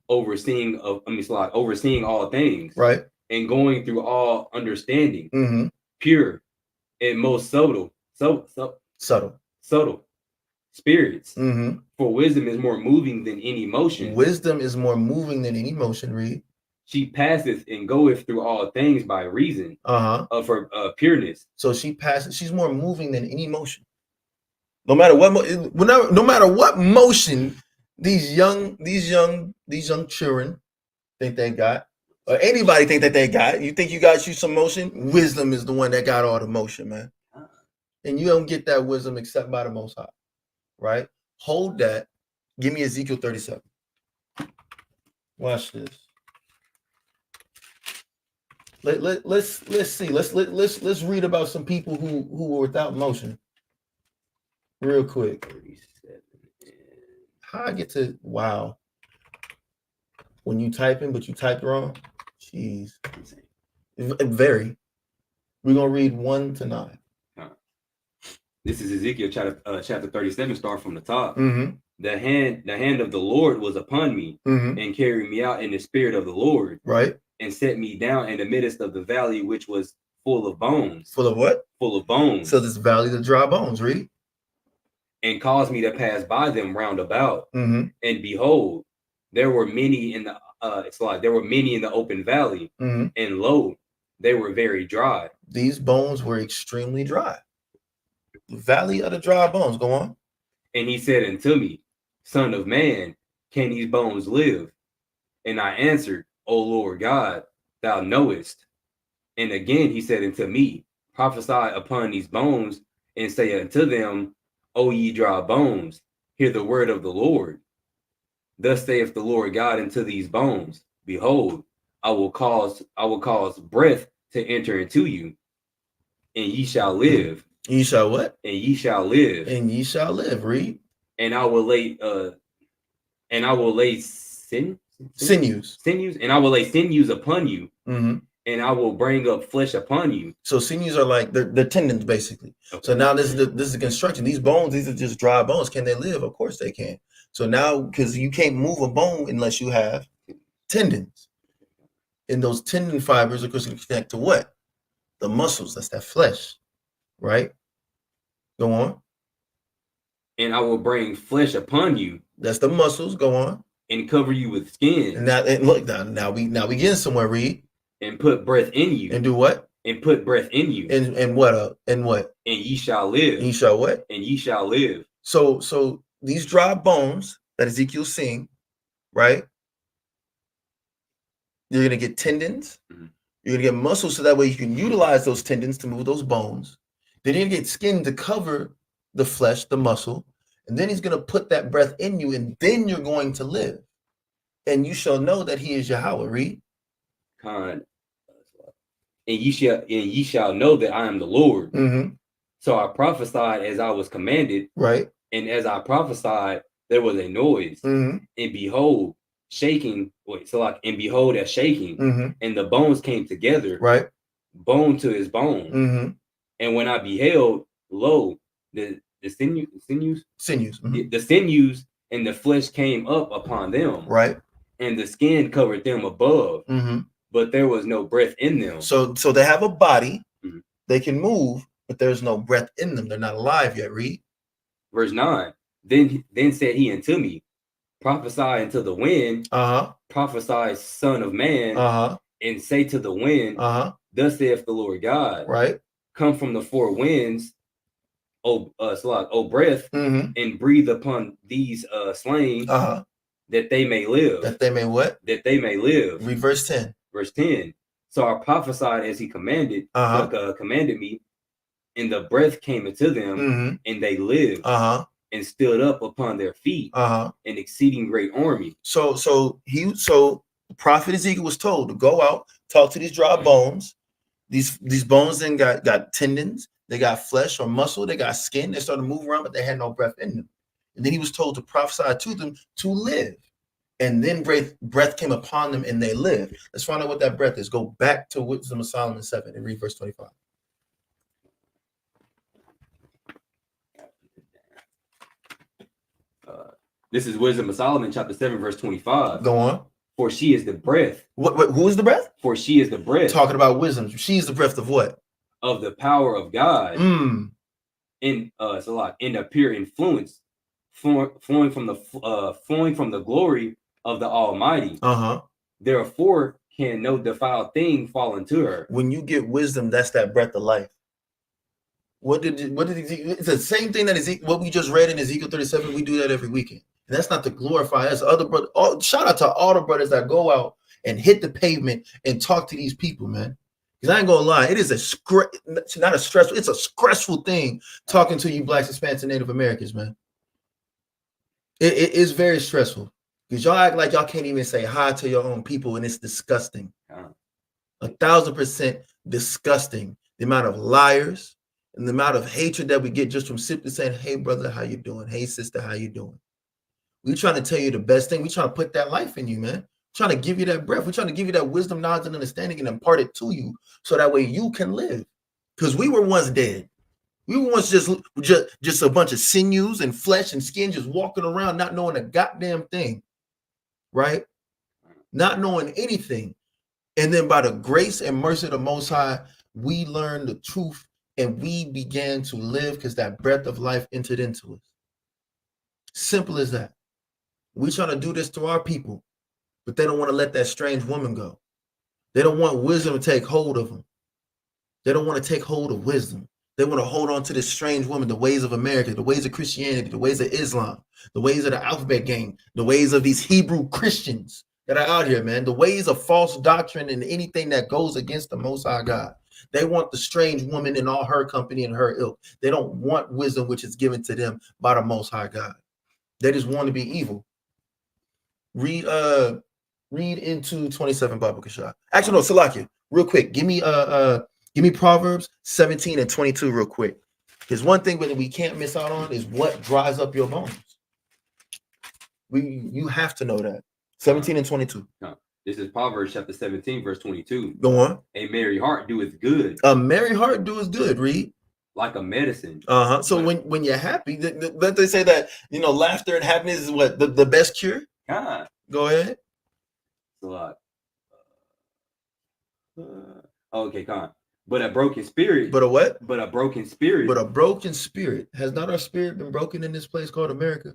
overseeing all things, right, and going through all understanding, pure and most subtle spirits. For wisdom is more moving than any motion. Wisdom is more moving than any motion. Read. She passeth and goeth through all things by reason of her pureness. So she passes. She's more moving than any motion. No matter what, no matter what motion these young children think they got, or anybody think that they got. You think you got you some motion? Wisdom is the one that got all the motion, man. And you don't get that wisdom except by the Most High, right? Hold that. Give me Ezekiel 37. Watch this. Let's see. Let's read about some people who were without motion. Real quick. How I get to wow. When you typing, but you typed wrong. Jeez. Very. We're gonna read 1 to 9. This is Ezekiel chapter 37, start from the top. The hand of the Lord was upon me and carried me out in the spirit of the Lord. Right. And set me down in the midst of the valley, which was full of bones. Full of what? Full of bones. So this valley of dry bones, read. And caused me to pass by them round about. And behold, there were many in the open valley, and lo, they were very dry. These bones were extremely dry. The valley of the dry bones. Go on. And he said unto me, Son of man, can these bones live? And I answered, O Lord God, thou knowest. And again he said unto me, prophesy upon these bones, and say unto them, O ye dry bones, hear the word of the Lord. Thus saith the Lord God unto these bones, behold, I will cause breath to enter into you, and ye shall live. Ye shall what? And ye shall live. And ye shall live. Read. And I will lay sinews, and I will lay sinews upon you, and I will bring up flesh upon you. So sinews are like the tendons, basically. Okay. So now this is the construction. These bones, these are just dry bones. Can they live? Of course they can. So now, because you can't move a bone unless you have tendons, and those tendon fibers are going to connect to what? The muscles. That's that flesh, right? Go on. And I will bring flesh upon you. That's the muscles. Go on. And cover you with skin. And look, now we getting somewhere. Read. And put breath in you. And do what? And put breath in you. And what? And what? And ye shall live. And ye shall what? And ye shall live. So these dry bones that Ezekiel's seeing, right? You're gonna get tendons. You're gonna get muscles, so that way you can utilize those tendons to move those bones. Then you're gonna get skin to cover the flesh, the muscle, and then he's gonna put that breath in you, and then you're going to live. And you shall know that he is Yahweh. Read. And ye shall know that I am the Lord. So I prophesied as I was commanded. Right. And as I prophesied, there was a noise. And behold, shaking. And behold, a shaking. And the bones came together. Right. Bone to his bone. And when I beheld, lo, the sinews, the sinews and the flesh came up upon them. Right. And the skin covered them above. But there was no breath in them. So they have a body. They can move, but there's no breath in them. They're not alive yet. Read. Verse 9. Then said he unto me, prophesy unto the wind, prophesy, son of man, and say to the wind, thus saith the Lord God, right? Come from the four winds, O breath, and breathe upon these slain, that they may live. That they may what? That they may live. Read verse 10. Verse 10. So I prophesied as he commanded, commanded me, and the breath came into them, and they lived, and stood up upon their feet, an exceeding great army. So the prophet Ezekiel was told to go out, talk to these dry bones. These bones then got tendons, they got flesh or muscle, they got skin. They started to move around, but they had no breath in them. And then he was told to prophesy to them to live. And then breath came upon them and they lived. Let's find out what that breath is. Go back to Wisdom of Solomon 7 and read verse 25. This is Wisdom of Solomon, chapter 7, verse 25. Go on. For she is the breath. What who is the breath? For she is the breath. Talking about wisdom. She is the breath of what? Of the power of God. In it's a lot. In the pure influence, flowing from the glory of the Almighty. Therefore, can no defiled thing fall into her. When you get wisdom, that's that breath of life. What did Ezekiel? It's the same thing that what we just read in Ezekiel 37. We do that every weekend. And that's not to glorify us. Other brothers. Shout out to all the brothers that go out and hit the pavement and talk to these people, man. Because I ain't gonna lie, it is not a stressful. It's a stressful thing talking to you Blacks, Hispanics, and Native Americans, man. It is very stressful because y'all act like y'all can't even say hi to your own people, and it's disgusting. 1,000% disgusting. The amount of liars and the amount of hatred that we get just from simply saying, "Hey, brother, how you doing? Hey, sister, how you doing?" We're trying to tell you the best thing. We're trying to put that life in you, man. We're trying to give you that breath. We're trying to give you that wisdom, knowledge, and understanding and impart it to you so that way you can live. Because we were once dead. We were once just a bunch of sinews and flesh and skin just walking around not knowing a goddamn thing, right? Not knowing anything. And then by the grace and mercy of the Most High, we learned the truth and we began to live because that breath of life entered into us. Simple as that. We're trying to do this to our people, but they don't want to let that strange woman go. They don't want wisdom to take hold of them. They don't want to take hold of wisdom. They want to hold on to this strange woman, the ways of America, the ways of Christianity, the ways of Islam, the ways of the alphabet gang, the ways of these Hebrew Christians that are out here, man, the ways of false doctrine and anything that goes against the Most High God. They want the strange woman and all her company and her ilk. They don't want wisdom which is given to them by the Most High God. They just want to be evil. Read into 27 Bible Kashah. Actually, no, Salakia, real quick. Give me Proverbs 17 and 22 real quick. Because one thing that we can't miss out on is what dries up your bones. You have to know that. 17 and 22. This is Proverbs chapter 17, verse 22. Go on. A merry heart doeth good. A merry heart doeth good. Read. Like a medicine. So when you're happy, they say that laughter and happiness is what the best cure. Go ahead. Okay, con. But a broken spirit. But a what? But a broken spirit. But a broken spirit. Has not our spirit been broken in this place called America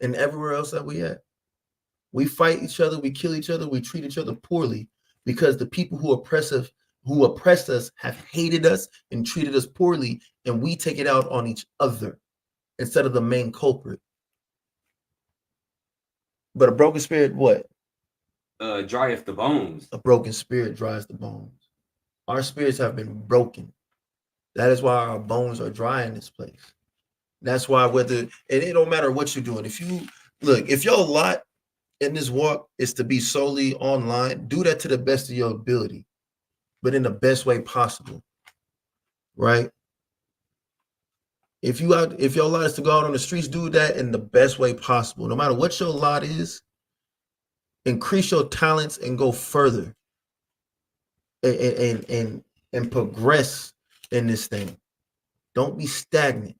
and everywhere else that we at? We fight each other, we kill each other, we treat each other poorly because the people who oppressed us have hated us and treated us poorly, and we take it out on each other instead of the main culprit. But a broken spirit, what? Drieth the bones. A broken spirit dries the bones. Our spirits have been broken. That is why our bones are dry in this place. That's why and it don't matter what you're doing. If your lot in this walk is to be solely online, do that to the best of your ability, but in the best way possible, right? If your lot is to go out on the streets, do that in the best way possible. No matter what your lot is, increase your talents and go further and progress in this thing. Don't be stagnant.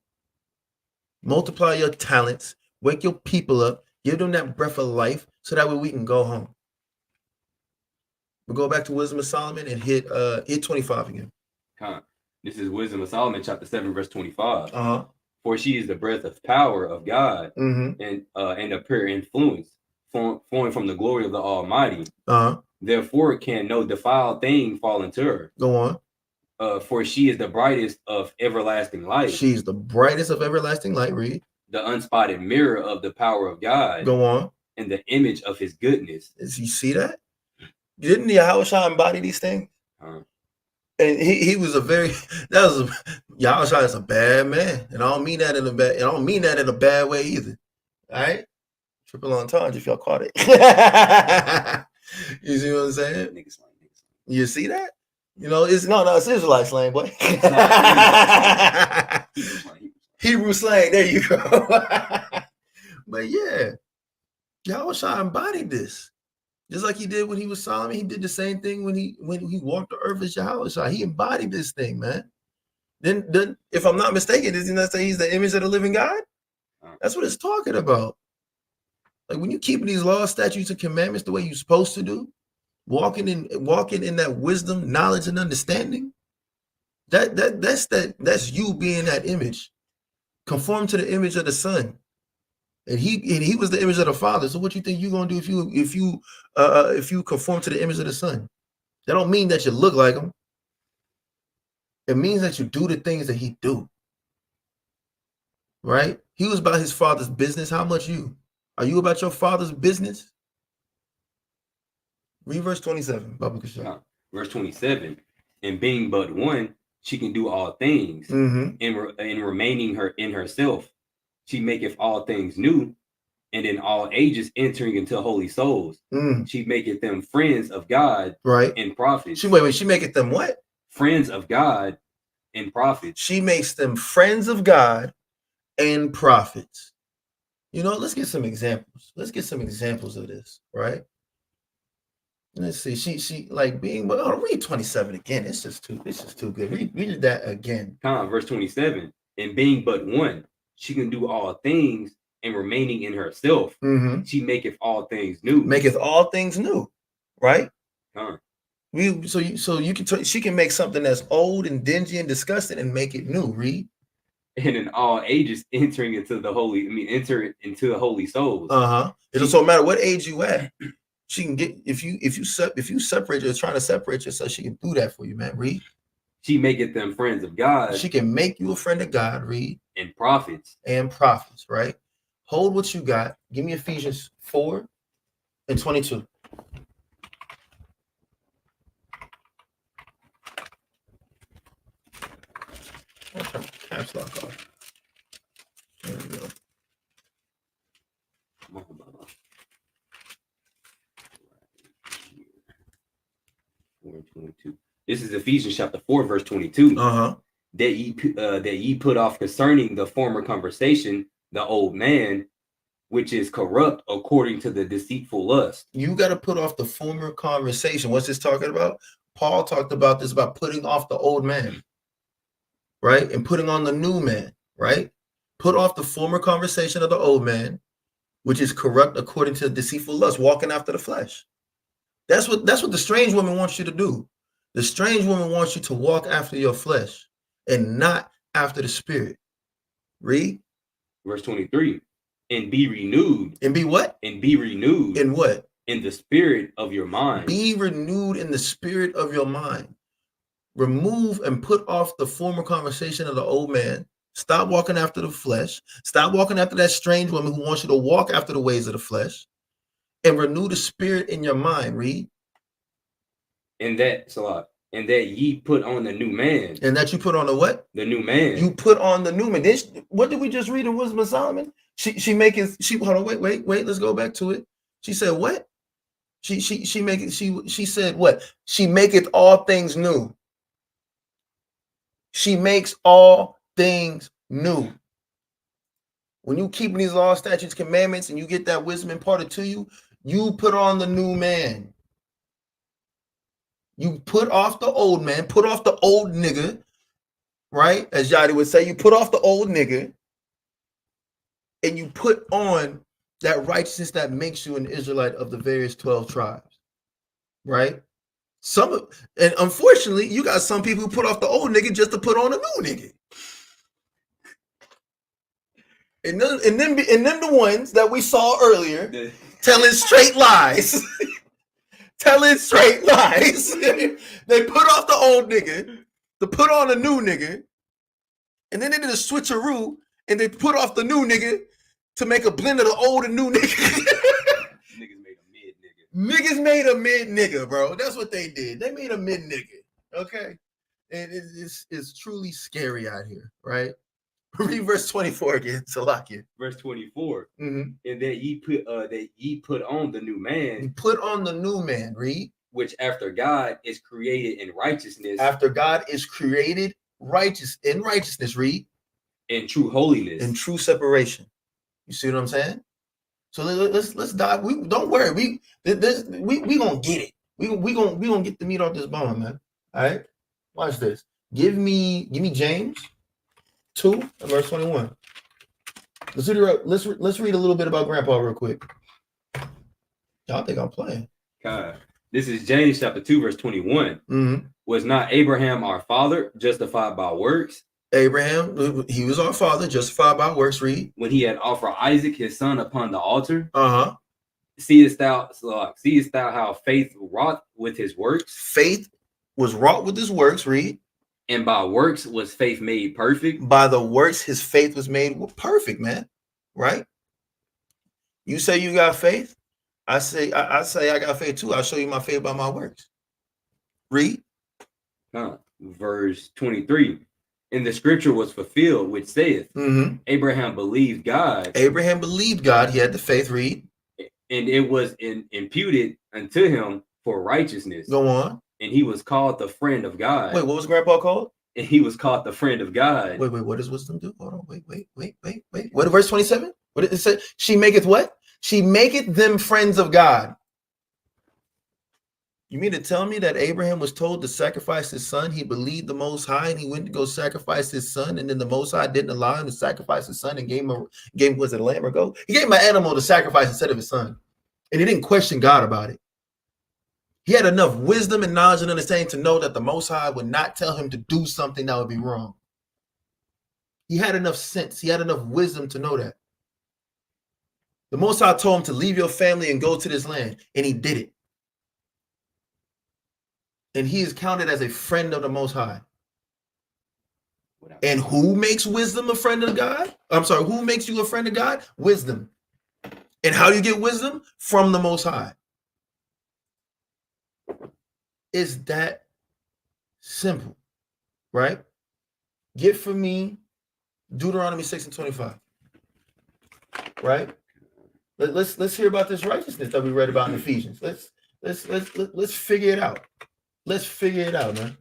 Multiply your talents, wake your people up, give them that breath of life so that way we can go home. We'll go back to Wisdom of Solomon and hit 25 again. This is Wisdom of Solomon, chapter 7, verse 25. Uh-huh. For she is the breath of power of God, Mm-hmm. and a pure influence flowing from the glory of the Almighty. Uh-huh. Therefore can no defiled thing fall into her. Go on. For she is the brightest of everlasting light. She's the brightest of everlasting light. Read. The unspotted mirror of the power of God. Go on. And the image of his goodness. Does you see that? Didn't Yahushua embody these things? And he was a very Yahushua is a bad man. And I don't mean that in a bad way either. All right? Triple entendre if y'all caught it. You see what I'm saying? You see that? You know, it's Israelite slang, boy. Hebrew slang, there you go. But yeah, Yahushua embodied this. Just like he did when he was Solomon, he did the same thing when he walked the earth as Yahushua. He embodied this thing, man. Then if I'm not mistaken, does he not say he's the image of the living God? That's what it's talking about. Like when you keep these laws, statutes, and commandments the way you're supposed to do, walking in that wisdom, knowledge, and understanding, that's you being that image. Conform to the image of the Son. And he was the image of the Father. So what you think you're gonna do if you conform to the image of the Son? That don't mean that you look like him. It means that you do the things that he do. Right? He was about his Father's business. How much you? Are you about your Father's business? Read verse 27. Verse 27. And being but one, she can do all things. In remaining her in herself, she maketh all things new, and in all ages entering into holy souls. She maketh them friends of God, right, and prophets. She maketh them what? Friends of God and prophets. She makes them friends of God and prophets. You know, let's get some examples. Let's get some examples of this, right? Let's see. She like being. Oh, read 27 again. It's just too good. Read that again. Verse 27. And being but one, she can do all things, and remaining in herself, she maketh all things new. Maketh all things new, right? She can make something that's old and dingy and disgusting and make it new. Read. And in all ages entering into the holy, enter into the holy souls. It doesn't matter what age you at. She can get if you separate you're trying to separate yourself, she can do that for you, man. Read. She maketh them friends of God. She can make you a friend of God. Read. And prophets. Right? Hold what you got. Give me Ephesians 4 and 22. Caps lock off. There we go. 4:22. This is Ephesians chapter 4, verse 22. That ye put off concerning the former conversation, the old man, which is corrupt according to the deceitful lust. You got to put off the former conversation. What's this talking about? Paul talked about this, about putting off the old man, right? And putting on the new man, right? Put off the former conversation of the old man, which is corrupt according to the deceitful lust, walking after the flesh. That's what the strange woman wants you to do. The strange woman wants you to walk after your flesh and not after the spirit. Read. Verse 23. And be renewed. And be what? And be renewed. In what? In the spirit of your mind. Be renewed in the spirit of your mind. Remove and put off the former conversation of the old man. Stop walking after the flesh. Stop walking after that strange woman who wants you to walk after the ways of the flesh. And renew the spirit in your mind. Read. And that ye put on the new man. And that you put on the what? The new man. You put on the new man. What did we just read in Wisdom of Solomon? Hold on, wait. Let's go back to it. She said what? She said what? She maketh all things new. She makes all things new. When you keep these laws, statutes, commandments, and you get that wisdom imparted to you, you put on the new man. You put off the old man, put off the old nigga, right? As Yadi would say, you put off the old nigga, and you put on that righteousness that makes you an Israelite of the various 12 tribes, right? And unfortunately, you got some people who put off the old nigga just to put on a new nigga. And them the ones that we saw earlier telling straight lies. Telling straight lies. They put off the old nigga to put on a new nigga. And then they did a switcheroo and they put off the new nigga to make a blend of the old and new nigga. Niggas made a mid nigga, bro. That's what they did. They made a mid nigga. Okay. And it's truly scary out here, right? Read verse 24 again, Salakia. Verse 24. Mm-hmm. And that ye put on the new man. You put on the new man, read. Which after God is created in righteousness. After God is created in righteousness, read. In true holiness. In true separation. You see what I'm saying? So let's dive. Don't worry. We gonna get it. We gonna get the meat off this bone, man. All right. Watch this. Give me James 2 verse 21. Let's read a little bit about Grandpa real quick. Y'all think I'm playing? God. This is James chapter 2 verse 21. Mm-hmm. Was not Abraham our father justified by works? Abraham, he was our father, justified by works, read. When he had offered Isaac his son upon the altar. Uh-huh. Seest thou how faith wrought with his works? Faith was wrought with his works, read. And by works was faith made perfect? By the works, his faith was made perfect, man. Right? You say you got faith. I say I got faith too. I'll show you my faith by my works. Read. Verse 23. And the scripture was fulfilled, which saith, mm-hmm. Abraham believed God. Abraham believed God. He had the faith, read. And it was imputed unto him for righteousness. Go on. And he was called the friend of God. Wait, what was Grandpa called? And he was called the friend of God. Wait, what does wisdom do? Hold on, wait. What, verse 27? What did it say? She maketh what? She maketh them friends of God. You mean to tell me that Abraham was told to sacrifice his son? He believed the Most High and he went to go sacrifice his son, and then the Most High didn't allow him to sacrifice his son and gave him was it a lamb or goat? He gave him an animal to sacrifice instead of his son, and he didn't question God about it. He had enough wisdom and knowledge and understanding to know that the Most High would not tell him to do something that would be wrong. He had enough sense. He had enough wisdom to know that. The Most High told him to leave your family and go to this land, and he did it. And he is counted as a friend of the Most High. And who makes wisdom a friend of God? I'm sorry, who makes you a friend of God? Wisdom. And how do you get wisdom? From the Most High. It's that simple, right? Get for me Deuteronomy 6 and 25, right? Let's hear about this righteousness that we read about in Ephesians. Let's figure it out. Let's figure it out, man.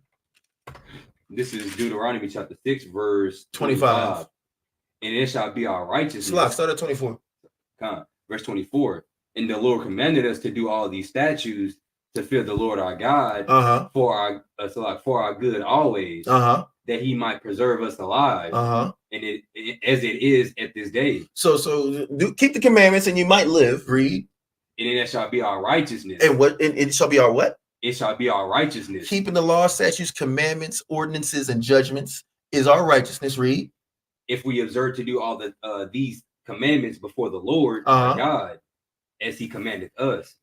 This is Deuteronomy chapter 6, verse 25. And it shall be our righteousness. Start at 24. Verse 24. And the Lord commanded us to do all these statutes to fear the Lord our God for our good always, that he might preserve us alive, and as it is at this day. So keep the commandments and you might live. Read. And it shall be our righteousness. And what? And it shall be our what? It shall be our righteousness. Keeping the law, statutes, commandments, ordinances, and judgments is our righteousness. Read. If we observe to do all these commandments before the Lord our God, as he commanded us.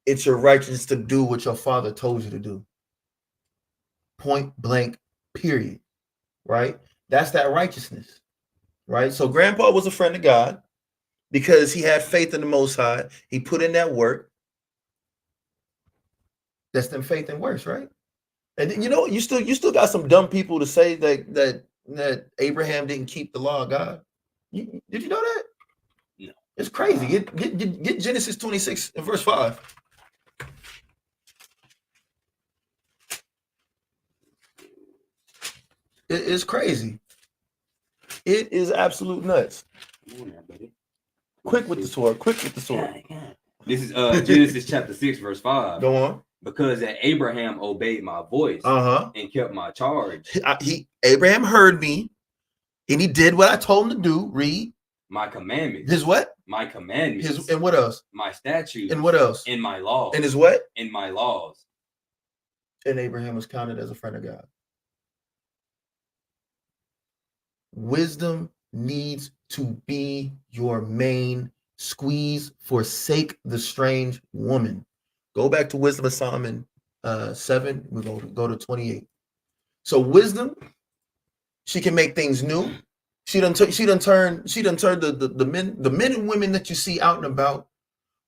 It's your righteousness to do what your father told you to do. Point blank, period. Right? That's that righteousness. Right? So Grandpa was a friend of God because he had faith in the Most High. He put in that work. That's them faith and works, right? And then, you still got some dumb people to say that Abraham didn't keep the law of God. Did you know that? No. It's crazy. Get Genesis 26 and verse 5. It's crazy. It is absolute nuts. Quick with the sword. This is Genesis chapter 6, verse 5. Go on. Because that Abraham obeyed my voice and kept my charge. Abraham heard me and he did what I told him to do. Read. My commandments. His what? My commandments. And what else? My statutes. And what else? And my laws. And his what? And my laws. And Abraham was counted as a friend of God. Wisdom needs to be your main squeeze. Forsake the strange woman. Go back to Wisdom of Solomon 7. We're going to go to 28. So wisdom, she can make things new. She done turned the men and women that you see out and about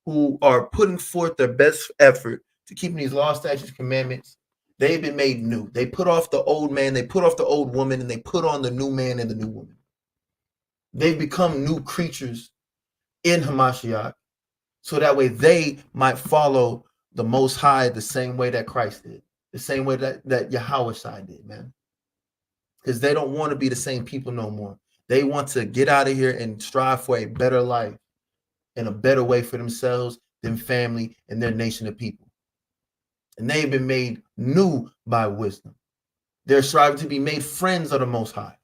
who are putting forth their best effort to keeping these laws, statutes, commandments. They've been made new. They put off the old man, they put off the old woman, and they put on the new man and the new woman. They've become new creatures in Hamashiach, so that way they might follow the Most High the same way that Christ did, the same way that Yahweh did, man. Because they don't want to be the same people no more. They want to get out of here and strive for a better life and a better way for themselves, their family, and their nation of people. And they've been made new by wisdom. They're striving to be made friends of the Most High.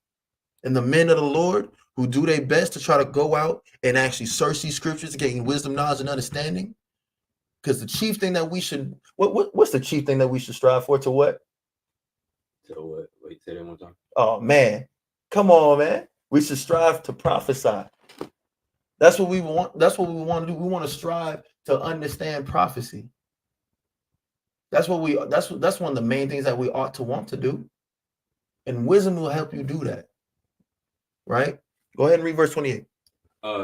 And the men of the Lord who do their best to try to go out and actually search these scriptures, gain wisdom, knowledge, and understanding. Because the chief thing that we should, what's the chief thing that we should strive for? To what? To what? Wait, say that one time. Oh, man. Come on, man. We should strive to prophesy. That's what we want. That's what we want to do. We want to strive to understand prophecy. That's one of the main things that we ought to want to do. And wisdom will help you do that. Right? Go ahead and read verse 28.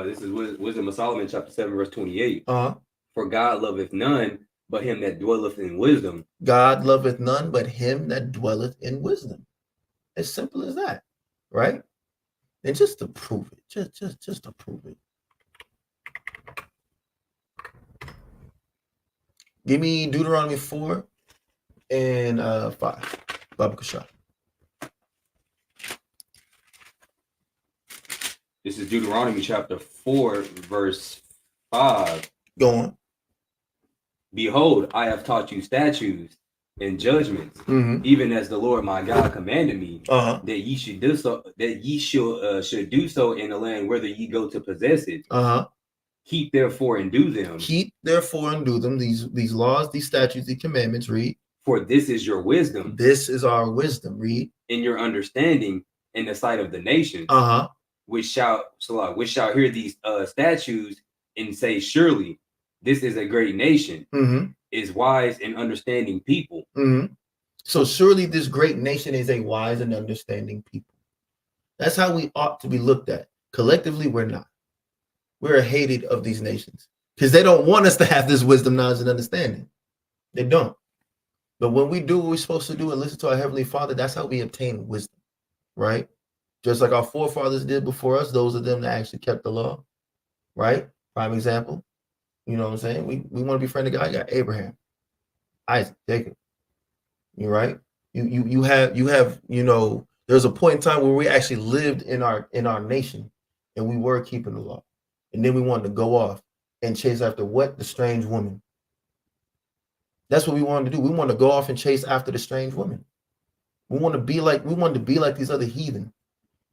This is Wisdom of Solomon, chapter 7, verse 28. Uh-huh. For God loveth none but him that dwelleth in wisdom. God loveth none but him that dwelleth in wisdom. As simple as that. Right? And just to prove it. Just to prove it. Give me Deuteronomy 4 and 5. Baba Kasha. This is Deuteronomy chapter 4, verse 5. Go on. Behold, I have taught you statutes and judgments, even as the Lord my God commanded me, that ye should do so, that ye should do so in the land whither ye go to possess it. Keep therefore and do them. Keep therefore and do them. These laws, these statutes, these commandments. Read. For this is your wisdom. This is our wisdom. Read. In your understanding in the sight of the nations. Which shall hear these statutes and say, surely this is a great nation, is wise and understanding people. So surely this great nation is a wise and understanding people. That's how we ought to be looked at. Collectively, we're not. We're hated of these nations because they don't want us to have this wisdom, knowledge, and understanding. They don't. But when we do what we're supposed to do and listen to our Heavenly Father, that's how we obtain wisdom, right? Just like our forefathers did before us, those of them that actually kept the law, right? Prime example. You know what I'm saying? We want to be friend of God. You got Abraham, Isaac, Jacob. You're right. You have there's a point in time where we actually lived in our nation and we were keeping the law. And then we wanted to go off and chase after what? The strange woman. That's what we wanted to do. We want to go off and chase after the strange woman. We wanted to be like these other heathen.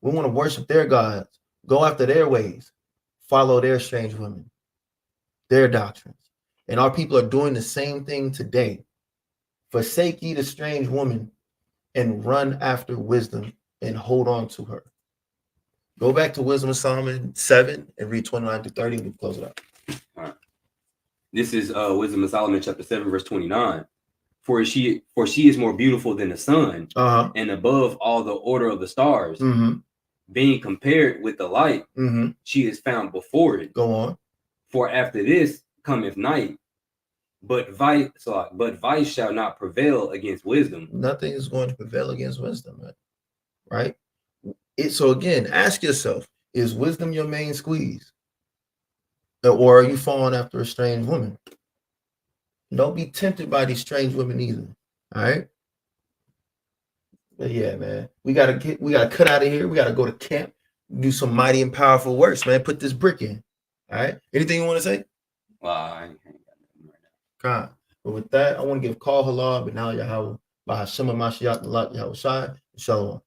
We want to worship their gods, go after their ways, follow their strange women, their doctrines. And our people are doing the same thing today. Forsake ye the strange woman and run after wisdom and hold on to her. Go back to Wisdom of Solomon 7 and read 29 to 30 and we'll close it up. All right. This is Wisdom of Solomon chapter 7, verse 29. For she is more beautiful than the sun, and above all the order of the stars. Being compared with the light, she is found before it. Go on. For after this cometh night, but vice shall not prevail against wisdom. Nothing is going to prevail against wisdom, right? So again, ask yourself, is wisdom your main squeeze? Or are you falling after a strange woman? Don't be tempted by these strange women either. All right. But yeah, man, we gotta cut out of here. We gotta go to camp, do some mighty and powerful works, man. Put this brick in. All right. Anything you want to say? Well, I ain't got nothing right now. But with that, I want to give call halal, but now Yahweh, by Hashem Mashiach, Yahweh Shai, Shalom.